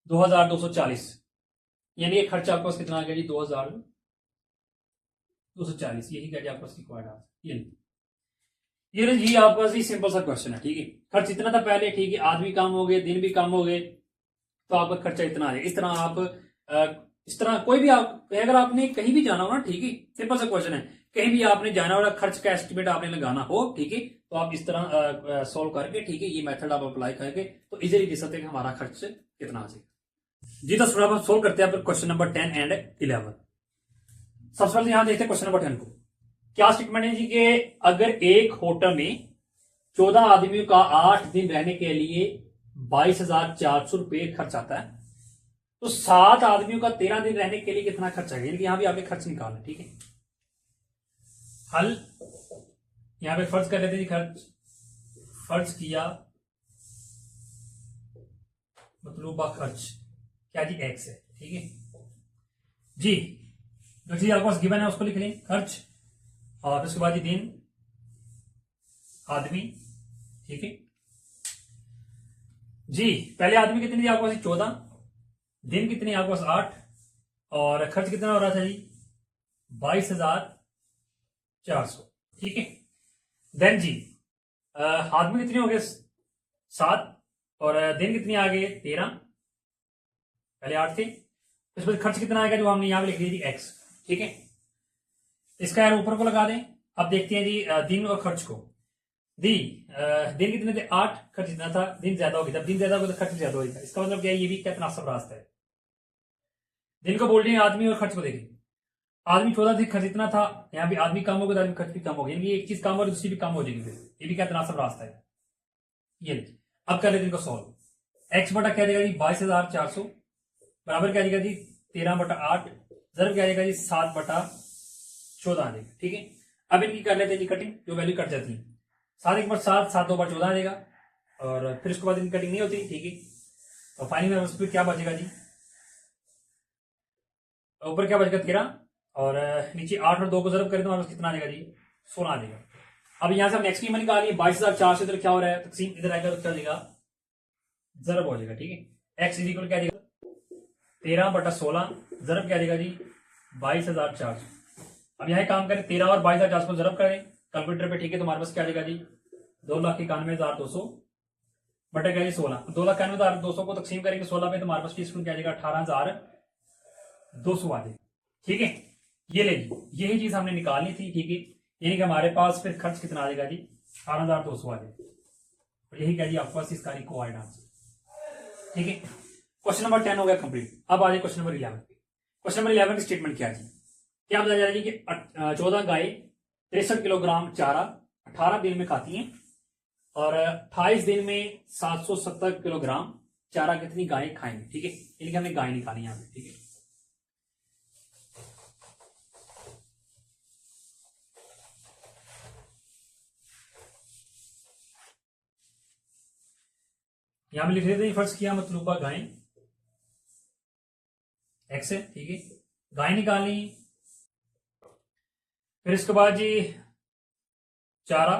2240 यानी ये खर्चा आपके पास कितना आ गया जी 2240। यही क्या जी आपके पास रिक्वायर्ड आ ये आपके पास सिंपल सा क्वेश्चन है। ठीक है, खर्च इतना था पहले। ठीक है, आदमी कम हो गए, दिन भी कम हो गए तो आपका खर्चा इतना आ जाएगा। इस तरह आप इस तरह कोई भी आप अगर आपने कहीं भी जाना हो ना, ठीक है सिंपल सा क्वेश्चन है, कहीं भी आपने जाना हो खर्च का एस्टिमेट आपने लगाना हो, ठीक है तो आप इस तरह सोल्व करके ठीक है ये मेथड आप अप्लाई करके तो इजीली देख सकते हैं कि हमारा खर्च कितना आ जाएगा। जी तो स्टूडेंट हम सोल्व करते हैं क्वेश्चन नंबर 10 एंड 11। सबसे पहले यहां देखते हैं क्वेश्चन नंबर 10 को। क्या स्टेटमेंट है जी कि अगर एक होटल में 14 आदमियों का 8 दिन रहने के लिए 22,400 रुपये खर्च आता है तो 7 आदमियों का 13 दिन रहने के लिए कितना खर्च आएगा। यानी कि यहां भी आपने खर्च निकालना। ठीक है, हल यहां पे फर्ज कर लेते हैं खर्च, फर्ज किया मतलूबा खर्च क्या जी एक्स है। ठीक है जी, जो चीज आपके पास गिवन है उसको लिख लें खर्च और उसके बाद दिन आदमी। ठीक है जी, पहले आदमी कितनी थी आपके पास 14, दिन कितनी आपके पास 8 और खर्च कितना हो रहा था जी 22,400। ठीक है, देन जी आदमी कितने हो गए 7 और दिन कितनी आ गए 13, पहले 8 थे। इस पर खर्च कितना आएगा जो हमने यहां पे लिख दी थी एक्स। ठीक है, इसका यार ऊपर को लगा दें। अब देखते हैं जी दिन और खर्च को। दिन कितने थे 8, खर्च इतना था, दिन ज्यादा हो गया, दिन ज्यादा हो गया तो खर्च ज्यादा हो गया। इसका मतलब क्या है ये भी क्या तनासब रास्ता है। दिन को बोल रहे हैं आदमी और खर्च को देखें। आदमी 14 थे, खर्च इतना था, यहाँ भी आदमी कम हो गया तो आदमी खर्च भी कम हो गया, यानी एक चीज कम हो दूसरी भी कम हो जाएगी। ये भी क्या तनासब रास्ता है। ये अब कर लेते इनको सॉल्व। एक्स बटा क्या जाएगा जी 22,400 बराबर क्या जाएगा जी 13/8 जरूर क्या जाएगा जी 7/14 आ जाएगा। ठीक है, अब इनकी कर लेते हैं जी कटिंग, जो वैल्यू कट जाती है 7 एक बार 7 7 2 बार 14 आ जाएगा और फिर उसके बाद इनकी कटिंग नहीं होती। ठीक है, तो फाइनल में स्पीड क्या बचेगा जी ऊपर क्या बचेगा 13 और नीचे 8 और 2 को जरूर करें तो कितना आ जाएगा जी 16 आ जाएगा। अब यहां से हम नेक्स्ट की मनी निकालिए 22,400 इधर क्या हो रहा है तकसीम इधर आएगा तो क्या हो जाएगा जरब हो जाएगा। ठीक है, एक्स इज इक्वल क्या आ जाएगा 13/16 जरब क्या आ जाएगा जी 22,400। अब यहाँ काम करें 13 और 22,400 को जरब करें कैलकुलेटर पे। ठीक है, तो हमारे पास क्या आ जाएगा जी 2,91,200 बटे क्या जी 16, 2,91,200 को तकसीम करेंगे 16 पे तो हमारे पास क्या आ जाएगा 18,200 आ जाएगा। ठीक है, ये ले यही चीज हमने निकालनी थी। ठीक है, यानी कि हमारे पास फिर खर्च कितना आ जाएगा जी 18,200 आ जाएगा और यही क्या जी आपके पास इसका रिक्वायर्ड आंसर। ठीक है, क्वेश्चन नंबर 10 हो गया कंप्लीट। अब आ जाए क्वेश्चन नंबर 11 पे। क्वेश्चन नंबर 11 की स्टेटमेंट क्या है जी, क्या बताया जा रहा है कि 14 गाय 63 किलोग्राम चारा 18 दिन में खाती हैं और 28 दिन में 770 किलोग्राम चारा कितनी गायें खाएंगी। ठीक है, इनकी हमने गाय निकाली यहाँ पे। ठीक है, यहां पे लिख देते हैं फर्ज किया मतलूबा गाय एक्स है, ठीक है, गाय निकालनी। फिर इसके बाद जी चारा,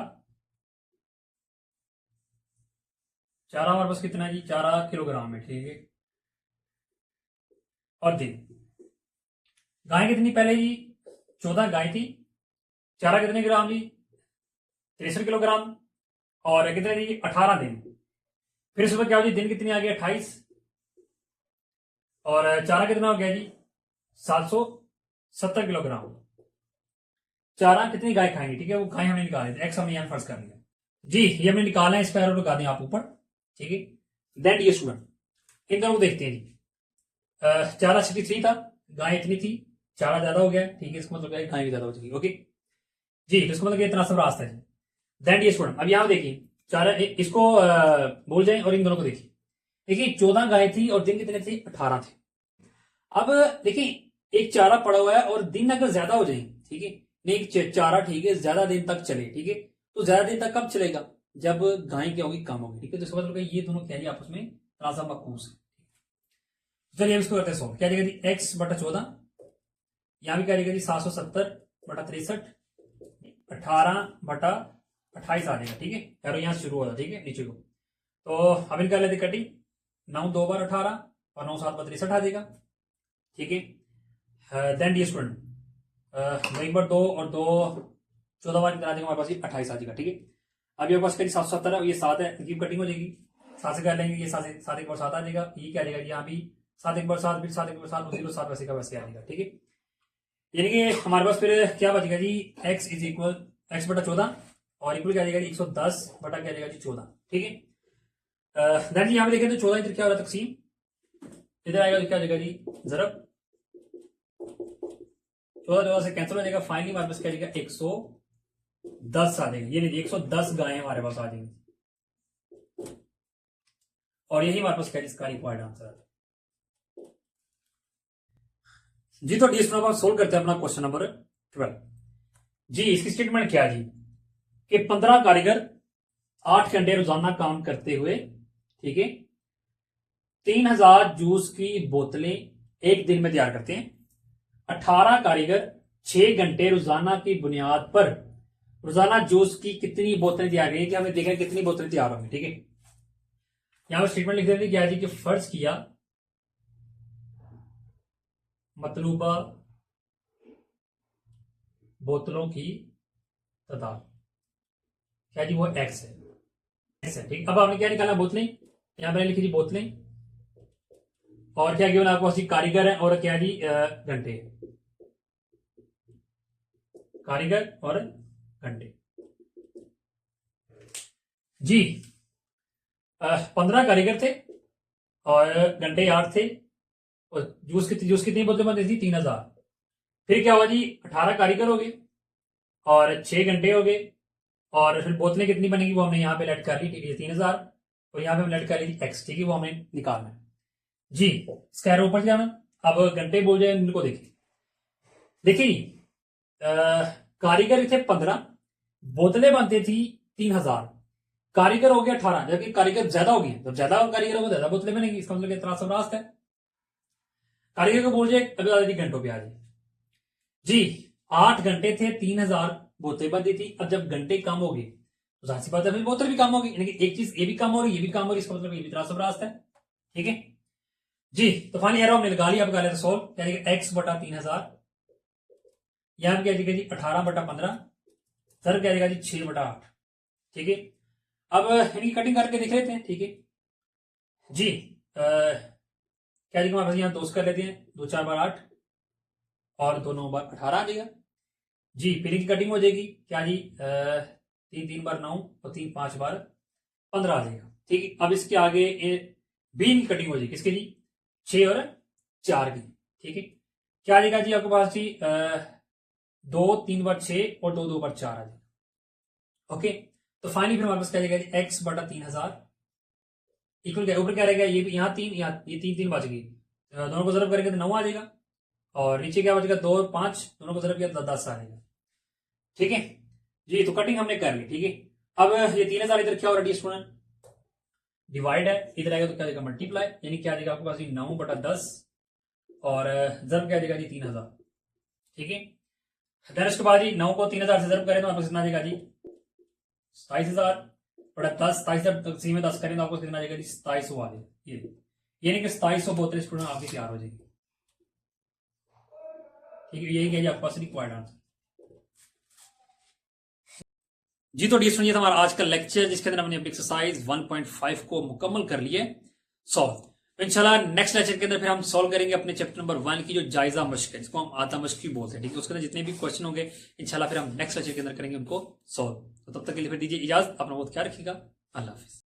चारा हमारे पास कितना है जी, 4 किलोग्राम है, ठीक है। और दिन, गाय कितनी पहले जी, 14 गाय थी, चारा कितने ग्राम जी, 63 किलोग्राम, और कितने जी 18 दिन। फिर सुबह क्या हो जी, दिन कितनी आ गई 28, और चारा कितना हो गया जी 770 किलोग्राम। चारा कितनी गाय खाएंगे, ठीक है, वो गाय हमने निकाले थे, एक्स हमने यहां फर्ज कर लिया जी, ये हमने निकाला है, इस पैरो लगा दें आप ऊपर, ठीक है। देन ये स्टूडेंट इन दोनों को देखते हैं जी, चारा 63 था, गाय इतनी थी, चारा ज्यादा हो गया, ठीक है, इसका मतलब गाय भी ज्यादा हो जाएगी, ओके जी, तो इसका मतलब इतना सब रास्ता है। देन ये स्टूडेंट अब यहां देखिए, चारा इसको बोल जाए और इन दोनों को देखिए, देखिए 14 गाय थी और दिन कितने थे 18 थे। अब देखिए एक चारा पड़ा हुआ है और दिन अगर ज्यादा हो जाए, ठीक है, नहीं एक चारा ठीक है ज्यादा दिन तक चले, ठीक है, तो ज्यादा दिन तक कब चलेगा, जब गाय क्या होगी कम होगी, ठीक है, तो इसका मतलब ये दोनों क्या है आपस में तनाज़ा मक़ूस है। चलिए अब इसको करते हैं सॉल्व, क्या देगा जी एक्स बटा 14, यहां भी क्या देगा जी 770 बटा 63, 18 बटा 28 आ जाएगा, ठीक है, यार यहां शुरू होगा, ठीक है, नीचे को, तो अब इनका लेते कटिंग, 9 2 बार 18 और 9 7 बार 63 आ जाएगा, ठीक है। देन डी स्टूडेंट, 9 एक बार 2 और 2 14 बार कितना आ जाएगा हमारे पास, ये 28 आ जाएगा, ठीक है। अब ये पास करिए 770 है, ये 7 है, इनकी कटिंग हो जाएगी, 7 से कर लेंगे, ये 7 एक बार 7 आ जाएगा, ये क्या आ जाएगा यहाँ भी 7 एक बार 7, फिर 7 एक बार 7, 0 7 वैसे का वैसे आ जाएगा, ठीक है। यानी कि हमारे पास फिर क्या बचेगा जी, एक्स इज इक्वल एक्स बटा 14 और इक्वल क्या आ जाएगा जी 110 बटा क्या आ जाएगा जी 14, ठीक है। देन जी यहाँ पे देखें तो 14 इधर क्या हो रहा है तकसीम, इधर आएगा तो क्या आ जाएगा जी जरब, 14 से कैंसिल हो जाएगा, फाइनली हमारे पास क्या आ जाएगा 110 आ जाएगा, ये लीजिए 110 गायें हमारे पास आ जाएंगी, और यही हमारे पास क्या इसका रिक्वायर्ड आंसर है जी। तो डी स्टूडेंट सोल्व करते हैं अपना क्वेश्चन नंबर 12 जी। इसकी स्टेटमेंट क्या है जी कि 15 कारीगर 8 घंटे रोजाना काम करते हुए, ठीक है, 3000 जूस की बोतलें एक दिन में तैयार करते हैं। 18 कारीगर 6 घंटे रोजाना की बुनियाद पर रोजाना जूस की कितनी बोतलें तैयार करेंगे, हमें देखा कितनी बोतलें तैयार होंगी, ठीक है। यहां पर स्टेटमेंट लिख देते क्या जी कि फर्ज किया मतलूबा बोतलों की तादाद क्या जी वो एक्स है, एक्स है, ठीक। अब आपने क्या निकाला, बोतलें, यहां पर लिखी थी बोतलें, और क्या केवल आपको पास कारीगर है और क्या जी घंटे, कारीगर और घंटे जी। 15 कारीगर थे और घंटे 8 थे, और जूस कितनी बोतलें बनती थी 3000। फिर क्या हुआ जी 18 कारीगर हो गए और 6 घंटे हो गए, और फिर बोतलें कितनी बनेगी वो हमने यहाँ पे लेट कर ली, ठीक है 3000, और यहाँ पे हम लेट कर ली एक्स, ठीक है, वो हमें निकालना है जी। स्क्वायर ऊपर जाना, अब घंटे बोल जाए इनको देखिए, देखिए कारीगर थे 15, बोतलें बनती थी 3000, कारीगर हो गया 18, जबकि कारीगर ज्यादा हो गए, जब ज्यादा कारीगर होगा ज्यादा बोतलें बनेगी, इसका मतलब इतना सब रास्ता है। कारीगर को बोल जाए अभी आधी घंटों पे आ जाए जी, 8 घंटे थे 3000 बोतलें बनती थी, अब जब घंटे कम हो गए तो जाहिर सी बात है बोतल भी कम होगी, यानी कि एक चीज ये भी कम हो रही है ये भी कम हो रही है, इसका मतलब ये भी इतना सब रास्ता है, ठीक है जी। तो फाइनली एरो हमने लगा लिया, अब कर सोल्व, यानी कि एक्स बटा 3000, यहां पर क्या जाएगा जी 18 बटा 15, सर क्या जाएगा जी 6 बटा 8, ठीक है। अब इनकी कटिंग करके देख लेते हैं, ठीक है जी। क्या जाएगा हमारे यहाँ 2 कर लेते हैं, 2 4 बार 8 और 2 9 बार 18 आ जाएगा जी। फिर इनकी कटिंग हो जाएगी क्या जी 3 3 बार 9 और 3 5 बार 15 आ जाएगा, ठीक है। अब इसके आगे बी की कटिंग हो जाएगी किसके जी 6 और 4 की, ठीक है। क्या आ जाएगा जी आपके पास जी 2 3 बार 6 और 2 2 बार 4 आ जाएगा, ओके। तो फाइनली फिर हमारे पास क्या जाएगा एक्स बटा 3000 इक्वल क्या ऊपर क्या रहेगा, ये यहाँ 3 यहाँ ये 3 3 बच गई, दोनों को जरूर करेंगे तो 9 आ जाएगा, और नीचे क्या बचेगा 2 5, दोनों को जरूर किया 10 आ जाएगा, ठीक है जी। तो कटिंग हमने कर ली, ठीक है। अब ये 3000 इधर क्या हो रहा है स्टूडेंट, डिवाइड है, इधर आएगा तो क्या आ जाएगा मल्टीप्लाई, यानी क्या आ जाएगा आपके पास 9/10 और जर्ब क्या आ जाएगा जी 3000। ठीक है, देन उसके बाद जी 9 को 3000 से जर्ब करें तो आपको कितना आ जाएगा जी 27,000/10, 27 में 10 करें तो आपको कितना आ जाएगा जी 2700 आ जाएगा। ये यानी कि 2700 बोतल स्टूडेंट आपकी तैयार हो जाएगी। ठीक है, यही क्या जी आपके पास रिक्वायर्ड आंसर। जी तो डियर स्टूडेंट ये था हमारा आज का लेक्चर, जिसके अंदर हमने अपनी एक्सरसाइज 1.5 को मुकम्मल कर लिए सॉल्व। इंशाल्लाह नेक्स्ट लेक्चर के अंदर फिर हम सॉल्व करेंगे अपने चैप्टर नंबर 1 की जो जायजा मश्क है, जिसको हम आधा मश्क भी बोलते हैं। ठीक है, उसके अंदर जितने भी क्वेश्चन होंगे इंशाल्लाह फिर हम नेक्स्ट लेक्चर के अंदर करेंगे उनको सॉल्व। तो तब तक के लिए फिर दीजिए इजाजत, अपना बहुत ख्याल रखिएगा, अल्लाह हाफिज।